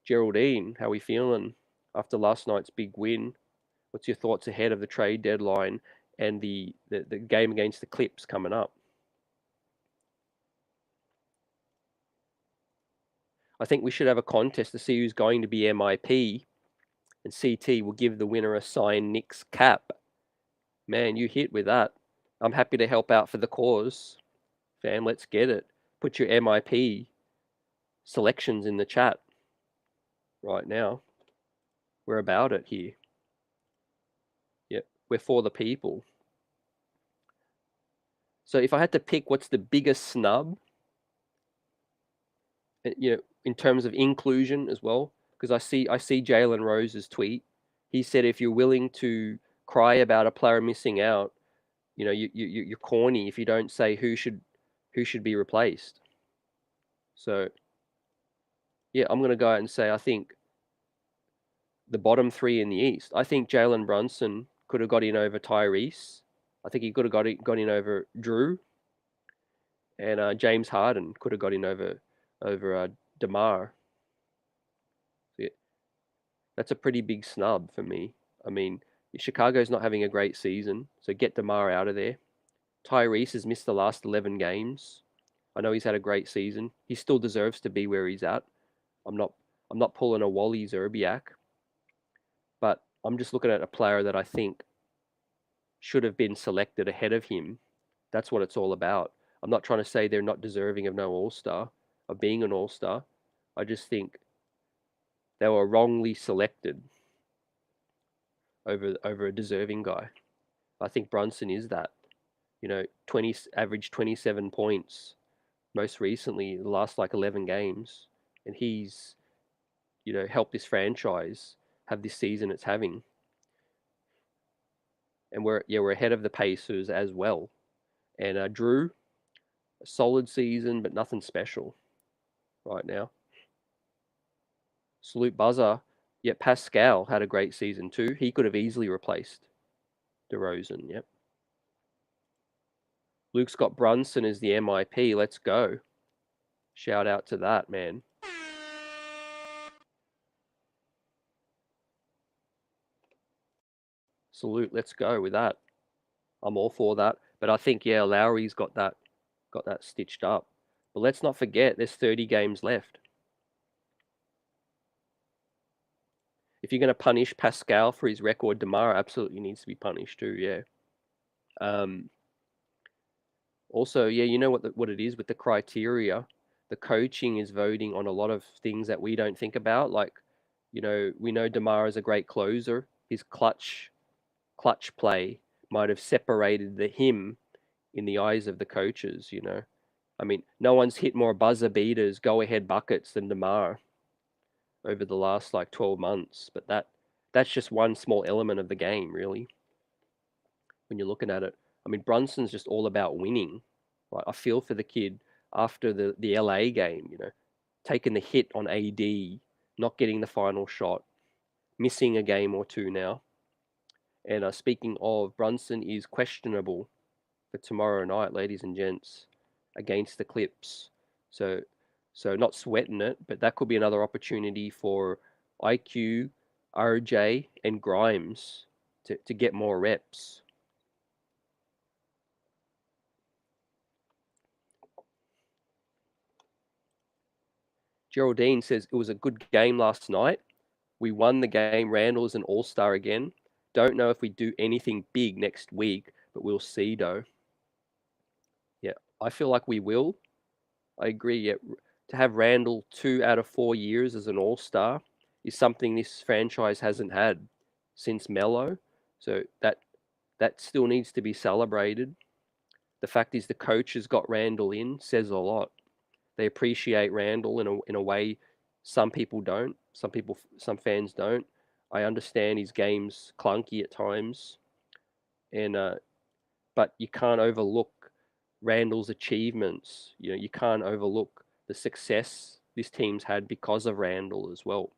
Geraldine. How we feeling after last night's big win? What's your thoughts ahead of the trade deadline and the game against the Clips coming up? I think we should have a contest to see who's going to be MIP, and CT will give the winner a signed Knicks cap. Man, you hit with that. I'm happy to help out for the cause. Fam, let's get it. Put your MIP selections in the chat right now. We're about it here. Yep, we're for the people. So if I had to pick what's the biggest snub, in terms of inclusion as well, because I see Jalen Rose's tweet. He said if you're willing to cry about a player missing out, you're corny if you don't say who should be replaced. So yeah, I'm gonna go out and say I think the bottom three in the East. I think Jalen Brunson could have got in over Tyrese. I think he could have got in over Drew, and James Harden could have got in over DeMar. Yeah, that's a pretty big snub for me. I mean, Chicago's not having a great season, so get DeMar out of there. Tyrese has missed the last 11 games. I know he's had a great season. He still deserves to be where he's at. I'm not pulling a Wally Zerbiak, but I'm just looking at a player that I think should have been selected ahead of him. That's what it's all about. I'm not trying to say they're not deserving of no All-Star, of being an All-Star. I just think they were wrongly selected over a deserving guy. I think Brunson is that. 20 averaged 27 points most recently, the last like 11 games, and he's helped this franchise have this season it's having. And we're ahead of the Pacers as well. And Drew, a solid season, but nothing special right now. Salute buzzer. Yet Pascal had a great season too. He could have easily replaced DeRozan. Yep. Luke's got Brunson as the MIP. Let's go. Shout out to that, man. Salute. Let's go with that. I'm all for that. But I think, yeah, Lowry's got that stitched up. But let's not forget, there's 30 games left. If you're going to punish Pascal for his record, DeMar absolutely needs to be punished too, yeah. Also, yeah, you know what it is with the criteria. The coaching is voting on a lot of things that we don't think about. Like, we know DeMar is a great closer. His clutch play might have separated him in the eyes of the coaches, I mean, no one's hit more buzzer beaters, go-ahead buckets than DeMar over the last, 12 months. But that's just one small element of the game, really, when you're looking at it. I mean, Brunson's just all about winning. Right? I feel for the kid after the LA game, taking the hit on AD, not getting the final shot, missing a game or two now. And speaking of, Brunson is questionable for tomorrow night, ladies and gents, against the Clips. So not sweating it, but that could be another opportunity for IQ, RJ, and Grimes to get more reps. Geraldine says it was a good game last night. We won the game. Randle's an all-star again. Don't know if we do anything big next week, but we'll see, though. Yeah, I feel like we will. I agree. Yeah, to have Randle 2 out of 4 years as an all-star is something this franchise hasn't had since Melo. So that still needs to be celebrated. The fact is the coach has got Randle in says a lot. They appreciate Randle in a way some people don't. Some fans don't. I understand his game's clunky at times, and but you can't overlook Randle's achievements. You can't overlook the success this team's had because of Randle as well.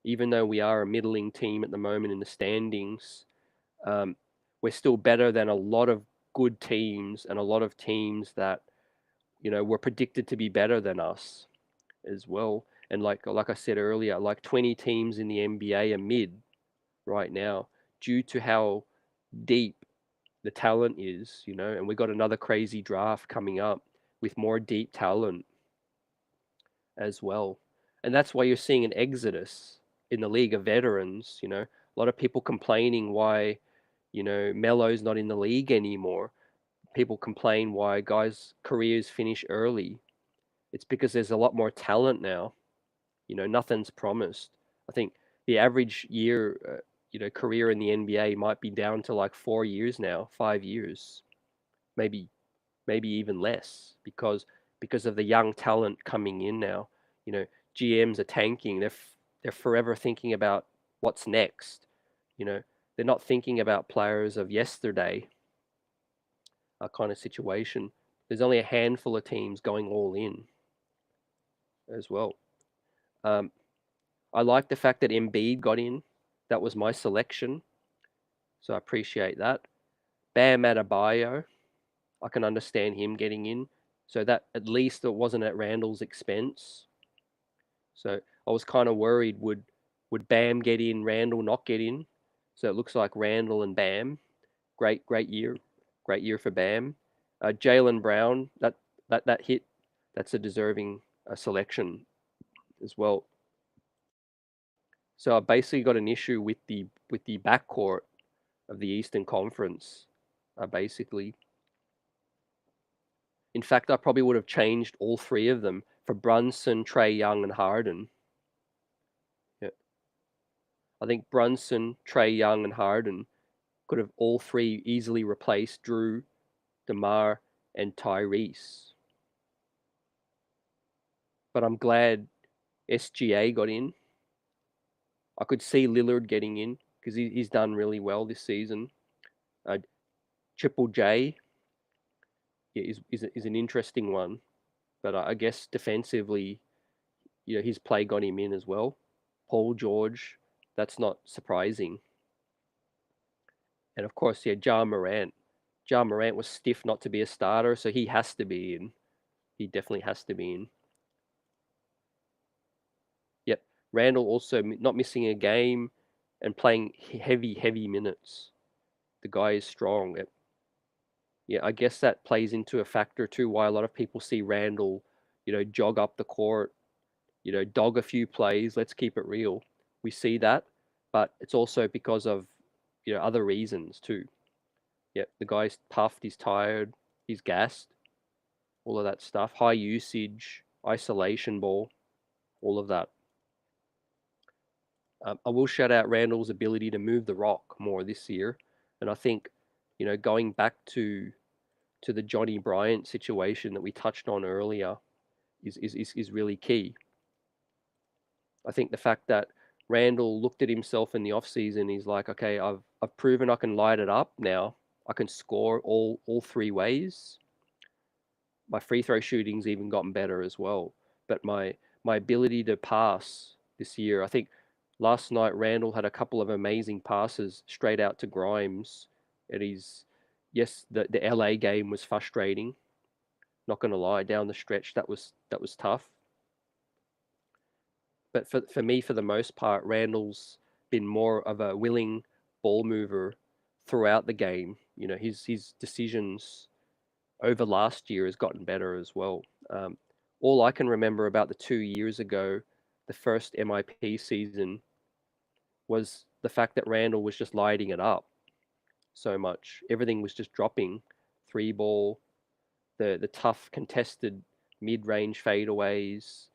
Even though we are a middling team at the moment in the standings, we're still better than a lot of good teams and a lot of teams that were predicted to be better than us as well. And like I said earlier, like 20 teams in the NBA are mid right now due to how deep the talent is, and we got another crazy draft coming up with more deep talent as well. And that's why you're seeing an exodus in the league of veterans, a lot of people complaining why, Melo's not in the league anymore. People complain why guys' careers finish early. It's because there's a lot more talent now. Nothing's promised. I think the average year, career in the NBA might be down to like 4 years now, 5 years, maybe, even less because of the young talent coming in now. GMs are tanking. They're forever thinking about what's next. They're not thinking about players of yesterday. Kind of situation. There's only a handful of teams going all in as well. I like the fact that Embiid got in. That was my selection, so I appreciate that. Bam Adebayo, I can understand him getting in. So that at least it wasn't at Randle's expense. So I was kind of worried, would Bam get in, Randle not get in? So it looks like Randle and Bam. Great year for Bam. Jalen Brown, that hit, that's a deserving selection as well. So I basically got an issue with the backcourt of the Eastern Conference, basically. In fact, I probably would have changed all three of them for Brunson, Trae Young, and Harden. Yeah. I think Brunson, Trae Young, and Harden could have all three easily replaced Drew, DeMar, and Tyrese. But I'm glad SGA got in. I could see Lillard getting in because he's done really well this season. Triple J is an interesting one, but I guess defensively, his play got him in as well. Paul George, that's not surprising. And of course, Ja Morant. Ja Morant was stiff not to be a starter, so he has to be in. He definitely has to be in. Yep. Randle also not missing a game and playing heavy minutes. The guy is strong. Yeah, I guess that plays into a factor too, why a lot of people see Randle, jog up the court, dog a few plays. Let's keep it real. We see that, but it's also because of, other reasons too. Yeah, the guy's puffed, he's tired, he's gassed, all of that stuff. High usage, isolation ball, all of that. I will shout out Randle's ability to move the rock more this year, and I think, going back to the Johnny Bryant situation that we touched on earlier is really key. I think the fact that Randle looked at himself in the offseason, he's like, okay, I've proven I can light it up now. I can score all three ways. My free throw shooting's even gotten better as well. But my ability to pass this year, I think last night Randle had a couple of amazing passes straight out to Grimes. And yes, the LA game was frustrating. Not gonna lie, down the stretch that was tough. But for me, for the most part, Randle's been more of a willing ball mover throughout the game. His decisions over last year has gotten better as well. All I can remember about the 2 years ago, the first MIP season, was the fact that Randle was just lighting it up so much. Everything was just dropping. Three ball, the tough contested mid-range fadeaways,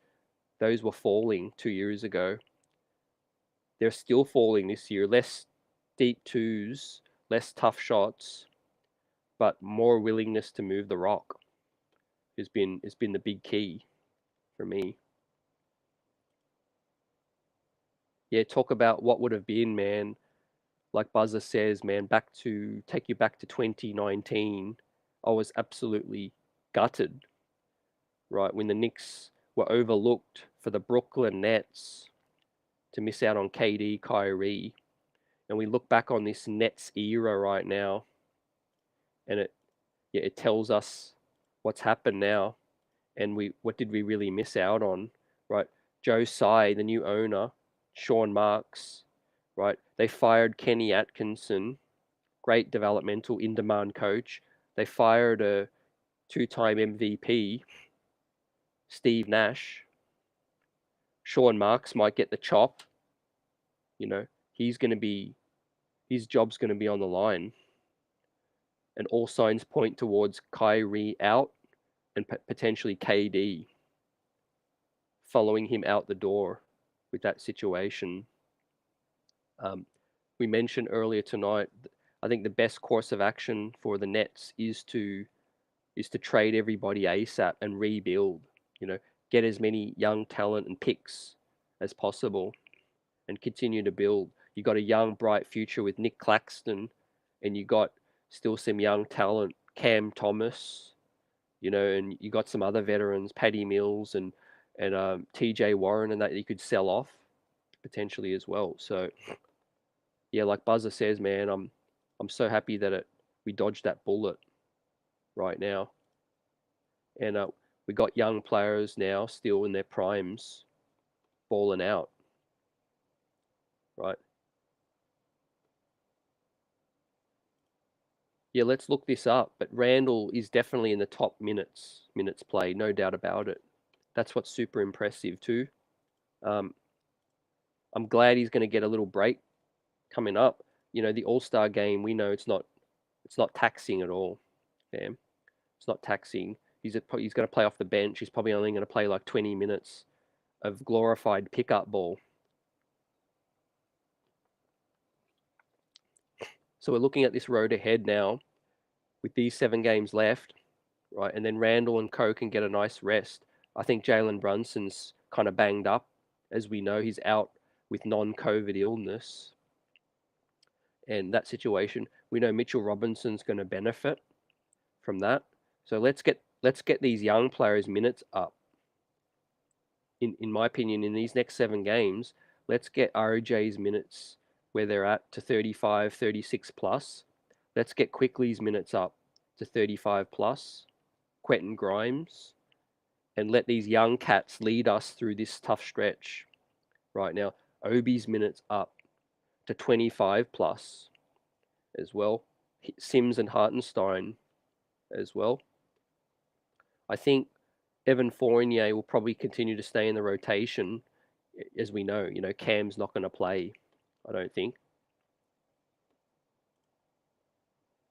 those were falling 2 years ago. They're still falling this year. Less deep twos, less tough shots, but more willingness to move the rock has been the big key for me. Yeah, talk about what would have been, man. like Buzzer says, man, take you back to 2019, I was absolutely gutted, right? When the Knicks were overlooked for the Brooklyn Nets to miss out on KD, Kyrie, and we look back on this Nets era right now, and it tells us what's happened now, and what did we really miss out on, right? Joe Tsai, the new owner, Sean Marks, right? They fired Kenny Atkinson, great developmental in-demand coach. They fired a two-time MVP, Steve Nash. Sean Marks might get the chop. You know, his job's going to be on the line. And all signs point towards Kyrie out and potentially KD following him out the door with that situation. We mentioned earlier tonight, I think the best course of action for the Nets is to trade everybody ASAP and rebuild. You know, get as many young talent and picks as possible, and continue to build. You got a young, bright future with Nick Claxton, and you got still some young talent, Cam Thomas, you know, and you got some other veterans, Patty Mills and TJ Warren, and that you could sell off potentially as well. So yeah, like Buzzer says, man, I'm so happy that we dodged that bullet right now, and we got young players now still in their primes, balling out, right? Yeah, let's look this up. But Randle is definitely in the top minutes played, no doubt about it. That's what's super impressive too. I'm glad he's going to get a little break coming up. You know, the All-Star game, we know it's not taxing at all, fam. It's not taxing. He's going to play off the bench. He's probably only going to play like 20 minutes of glorified pickup ball. So we're looking at this road ahead now with these 7 games left, right? And then Randle and Co can get a nice rest. I think Jalen Brunson's kind of banged up. As we know, he's out with non-COVID illness. And that situation, we know Mitchell Robinson's going to benefit from that. So let's get these young players' minutes up. In my opinion, in these next 7 games, let's get RJ's minutes where they're at to 35, 36 plus. Let's get Quickley's minutes up to 35 plus. Quentin Grimes, and let these young cats lead us through this tough stretch right now. Obi's minutes up to 25 plus as well. Sims and Hartenstein as well. I think Evan Fournier will probably continue to stay in the rotation, as we know. You know, Cam's not going to play, I don't think.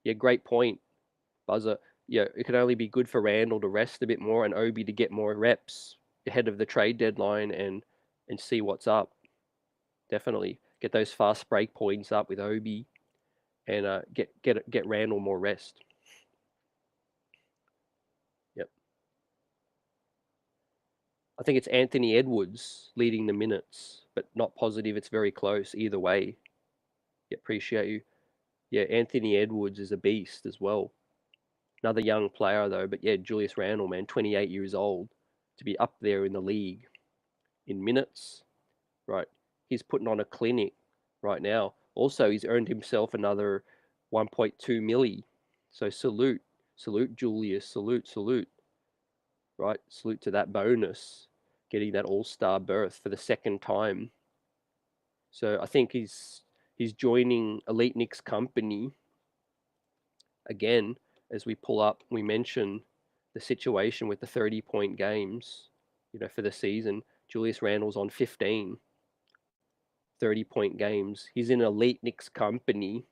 Yeah, great point, Buzzer. Yeah, it could only be good for Randle to rest a bit more and Obi to get more reps ahead of the trade deadline and see what's up. Definitely get those fast break points up with Obi, and get Randle more rest. Yep. I think it's Anthony Edwards leading the minutes, but not positive. It's very close either way. Yeah, appreciate you. Yeah, Anthony Edwards is a beast as well. Another young player though, but yeah, Julius Randle, man, 28 years old, to be up there in the league in minutes, right? He's putting on a clinic right now. Also, he's earned himself another 1.2 milli. So salute Julius, salute, right? Salute to that bonus, getting that All-Star berth for the 2nd time. So I think he's joining Elite Knicks company again. As we pull up, we mention the situation with the 30-point games, you know, for the season. Julius Randle's on 15 30-point games. He's in Elite Knicks company.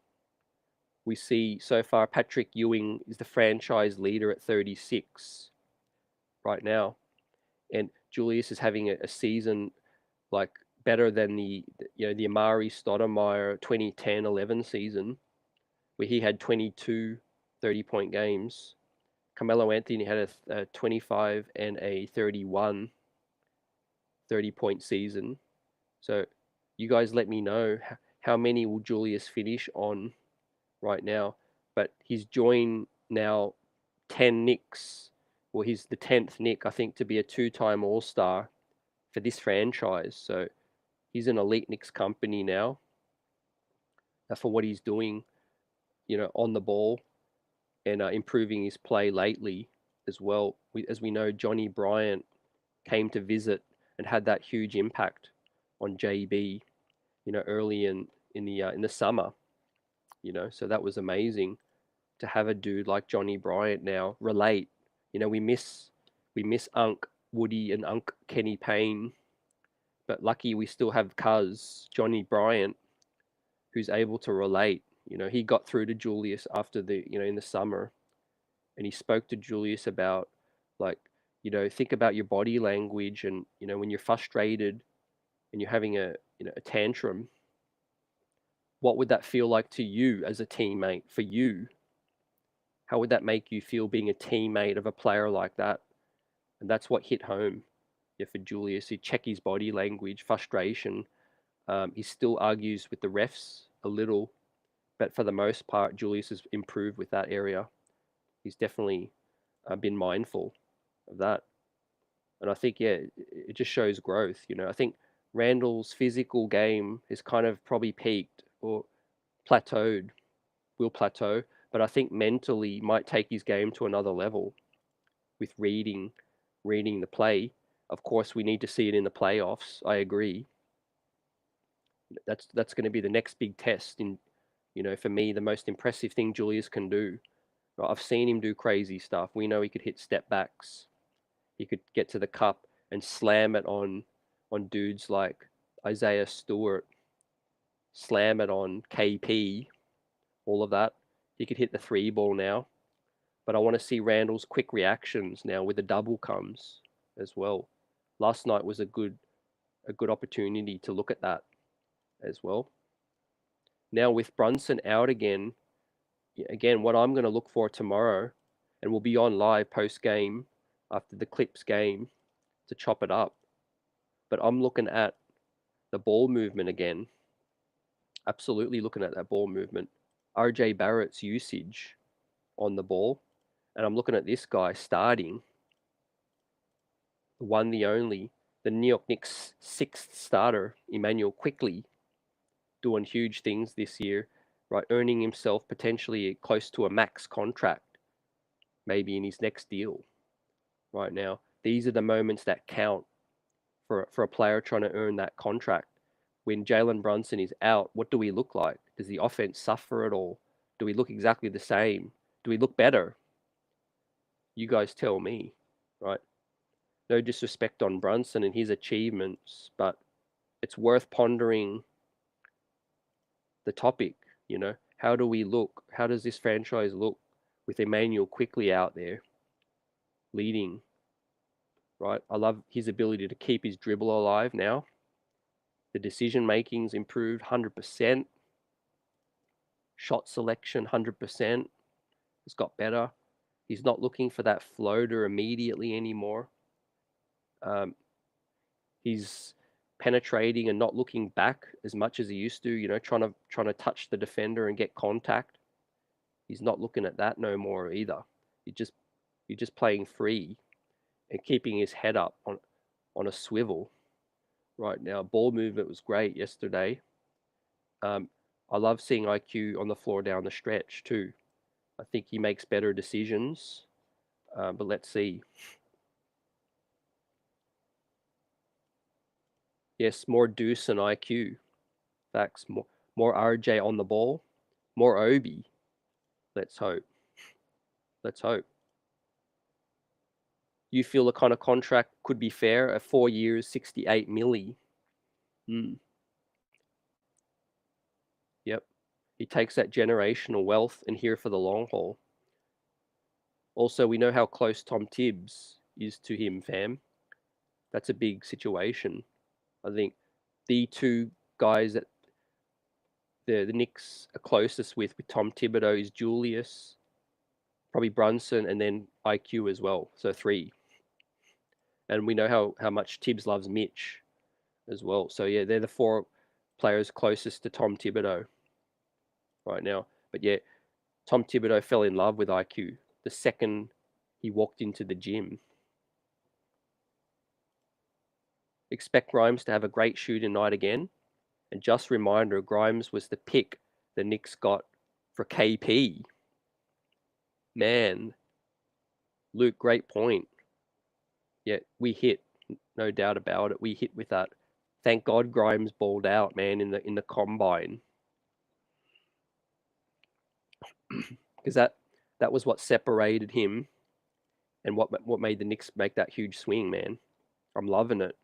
We see so far Patrick Ewing is the franchise leader at 36 right now. And Julius is having a season like better than the Amari Stoudemire 2010-11 season, where he had 22 30-point games. Carmelo Anthony had a 25 and a 31 30-point season. So you guys let me know how many will Julius finish on right now? But he's joined now 10 Knicks. Well, he's the 10th Knick, I think, to be a two-time All-Star for this franchise. So he's an elite Knicks company now for what he's doing, on the ball and improving his play lately as well. As we know, Johnny Bryant came to visit and had that huge impact on JB, early in the summer, so that was amazing to have a dude like Johnny Bryant now relate. We miss Unc Woody and Unc Kenny Payne, but lucky we still have Cuz Johnny Bryant, who's able to relate. He got through to Julius after in the summer, and he spoke to Julius about, like, think about your body language, and when you're frustrated and you're having a tantrum, what would that feel like to you as a teammate? For you, how would that make you feel being a teammate of a player like that? And that's what hit home, yeah, for Julius. He check his body language, frustration. He still argues with the refs a little, but for the most part, Julius has improved with that area. He's definitely been mindful of that. And I think, yeah, it just shows growth. I think Randle's physical game has kind of probably peaked or plateaued, will plateau, but I think mentally might take his game to another level with reading the play. Of course, we need to see it in the playoffs. I agree. That's going to be the next big test. For me, the most impressive thing Julius can do. I've seen him do crazy stuff. We know he could hit step backs. He could get to the cup and slam it on dudes like Isaiah Stewart, slam it on KP, all of that. He could hit the three ball now. But I want to see Randle's quick reactions now with the double comes as well. Last night was a good opportunity to look at that as well. Now with Brunson out again, what I'm going to look for tomorrow, and we'll be on live post game after the Clips game to chop it up. But I'm looking at the ball movement again. Absolutely looking at that ball movement. RJ Barrett's usage on the ball. And I'm looking at this guy starting, the one, the only, the New York Knicks' sixth starter, Emmanuel Quickley, doing huge things this year, right? Earning himself potentially close to a max contract, maybe in his next deal right now. These are the moments that count for a player trying to earn that contract. When Jalen Brunson is out, what do we look like? Does the offense suffer at all? Do we look exactly the same? Do we look better? You guys tell me, right? No disrespect on Brunson and his achievements, but it's worth pondering the topic, How do we look? How does this franchise look with Emmanuel Quickley out there leading, right? I love his ability to keep his dribble alive now. The decision making's improved 100%. Shot selection 100%. It's got better. He's not looking for that floater immediately anymore. He's penetrating and not looking back as much as he used to, trying to touch the defender and get contact. He's not looking at that no more either. You're just playing free and keeping his head up on a swivel right now. Ball movement was great yesterday. I love seeing IQ on the floor down the stretch too. I think he makes better decisions, but let's see. Yes, more Deuce and IQ. Facts. More RJ on the ball. More Obi. Let's hope. Let's hope. You feel the kind of contract could be fair at 4 years, 68 milli. Yep. He takes that generational wealth and here for the long haul. Also, we know how close Tom Thibs is to him, fam. That's a big situation. I think the two guys that the Knicks are closest with Tom Thibodeau is Julius, probably Brunson, and then IQ as well. So 3. And we know how much Thibs loves Mitch as well. So yeah, they're the 4 players closest to Tom Thibodeau right now. But yeah, Tom Thibodeau fell in love with IQ the second he walked into the gym. Expect Grimes to have a great shooting night again. And just reminder, Grimes was the pick the Knicks got for KP. Man, Luke, great point. Yeah, we hit, no doubt about it. We hit with that. Thank God Grimes balled out, man, in the combine. Because that was what separated him and what made the Knicks make that huge swing, man. I'm loving it.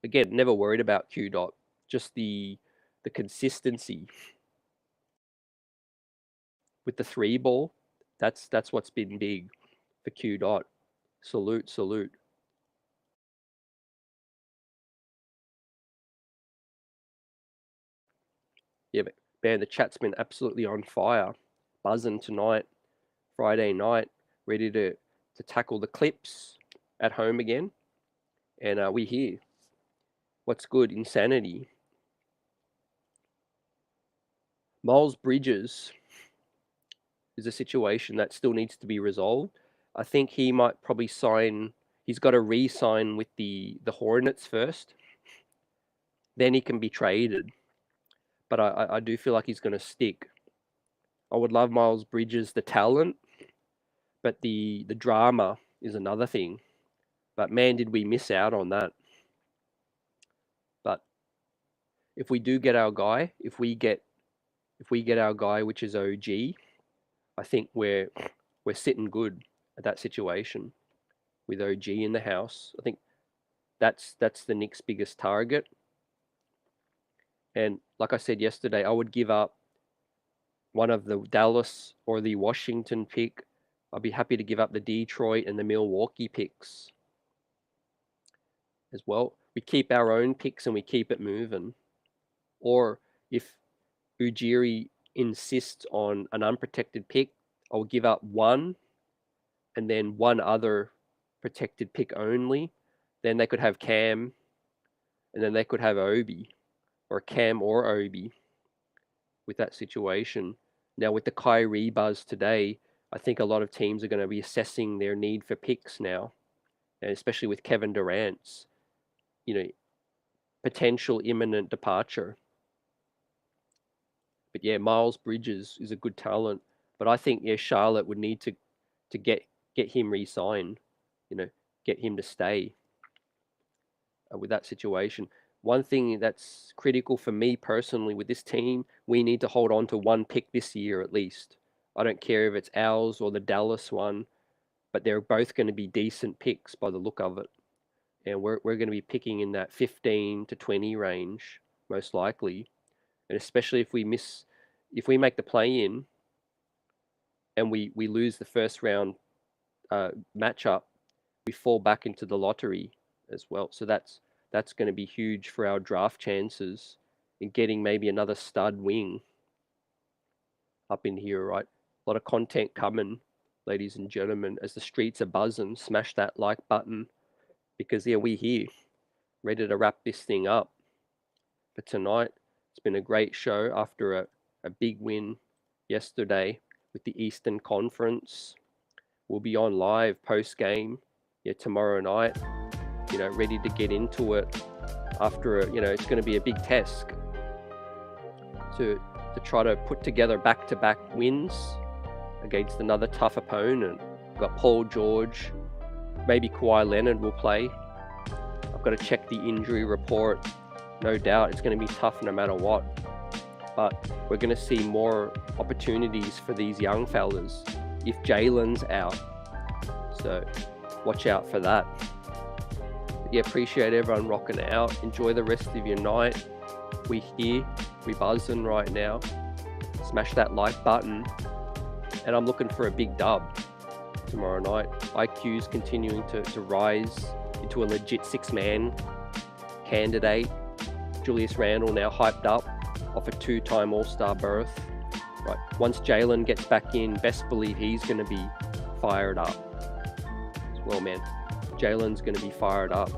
Again, never worried about Q dot, just the consistency with the 3 ball. That's what's been big for Q dot. Salute, salute. Yeah, but man, the chat's been absolutely on fire. Buzzing tonight, Friday night, ready to tackle the Clips at home again. And we here. What's good? Insanity. Miles Bridges is a situation that still needs to be resolved. I think he might probably sign. He's got to re-sign with the Hornets first. Then he can be traded. But I do feel like he's going to stick. I would love Miles Bridges, the talent, but the drama is another thing. But man, did we miss out on that. But if we do get our guy, if we get our guy, which is OG, I think we're sitting good at that situation with OG in the house. I think that's the Knicks' biggest target. And like I said yesterday, I would give up one of the Dallas or the Washington pick. I'd be happy to give up the Detroit and the Milwaukee picks as well. We keep our own picks and we keep it moving. Or if Ujiri insists on an unprotected pick, I'll give up one and then one other protected pick only. Then they could have Cam and then they could have Obi, or Cam or Obi with that situation. Now with the Kyrie buzz today, I think a lot of teams are going to be assessing their need for picks now, and especially with Kevin Durant's, potential imminent departure. But yeah, Miles Bridges is a good talent, but I think Charlotte would need to get him re-signed, get him to stay with that situation. One thing that's critical for me personally with this team, we need to hold on to one pick this year at least. I don't care if it's ours or the Dallas one, but they're both going to be decent picks by the look of it. And we're going to be picking in that 15 to 20 range, most likely. And especially if we make the play-in and we lose the first round matchup, we fall back into the lottery as well. So that's going to be huge for our draft chances in getting maybe another stud wing up in here, right? A lot of content coming, ladies and gentlemen, as the streets are buzzing. Smash that like button because, yeah, we here, ready to wrap this thing up. But tonight, it's been a great show after a big win yesterday with the Eastern Conference. We'll be on live post-game, tomorrow night. Ready to get into it after it's going to be a big test to try to put together back-to-back wins against another tough opponent. We've got Paul George, maybe Kawhi Leonard will play. I've got to check the injury report. No doubt it's going to be tough no matter what. But we're going to see more opportunities for these young fellas if Jalen's out. So watch out for that. Yeah, appreciate everyone rocking out. Enjoy the rest of your night. We here, we buzzing right now. Smash that like button. And I'm looking for a big dub tomorrow night. IQ's continuing to rise into a legit 6-man candidate. Julius Randle now hyped up off a 2-time All-Star berth. Right, once Jalen gets back in, best believe he's going to be fired up as well, man. Jalen's going to be fired up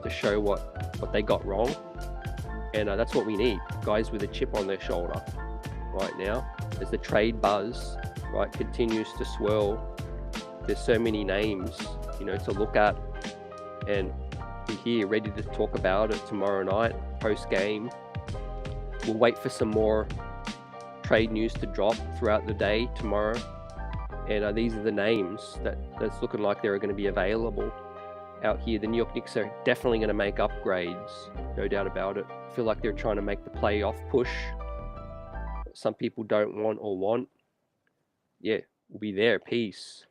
to show what they got wrong. And that's what we need, guys with a chip on their shoulder right now. As the trade buzz, right, continues to swirl, there's so many names, you know, to look at, and we're here ready to talk about it tomorrow night, post-game. We'll wait for some more trade news to drop throughout the day tomorrow. And these are the names that's looking like they're going to be available out here. The New York Knicks are definitely going to make upgrades, no doubt about it. I feel like they're trying to make the playoff push. Some people don't want or want. Yeah, we'll be there. Peace.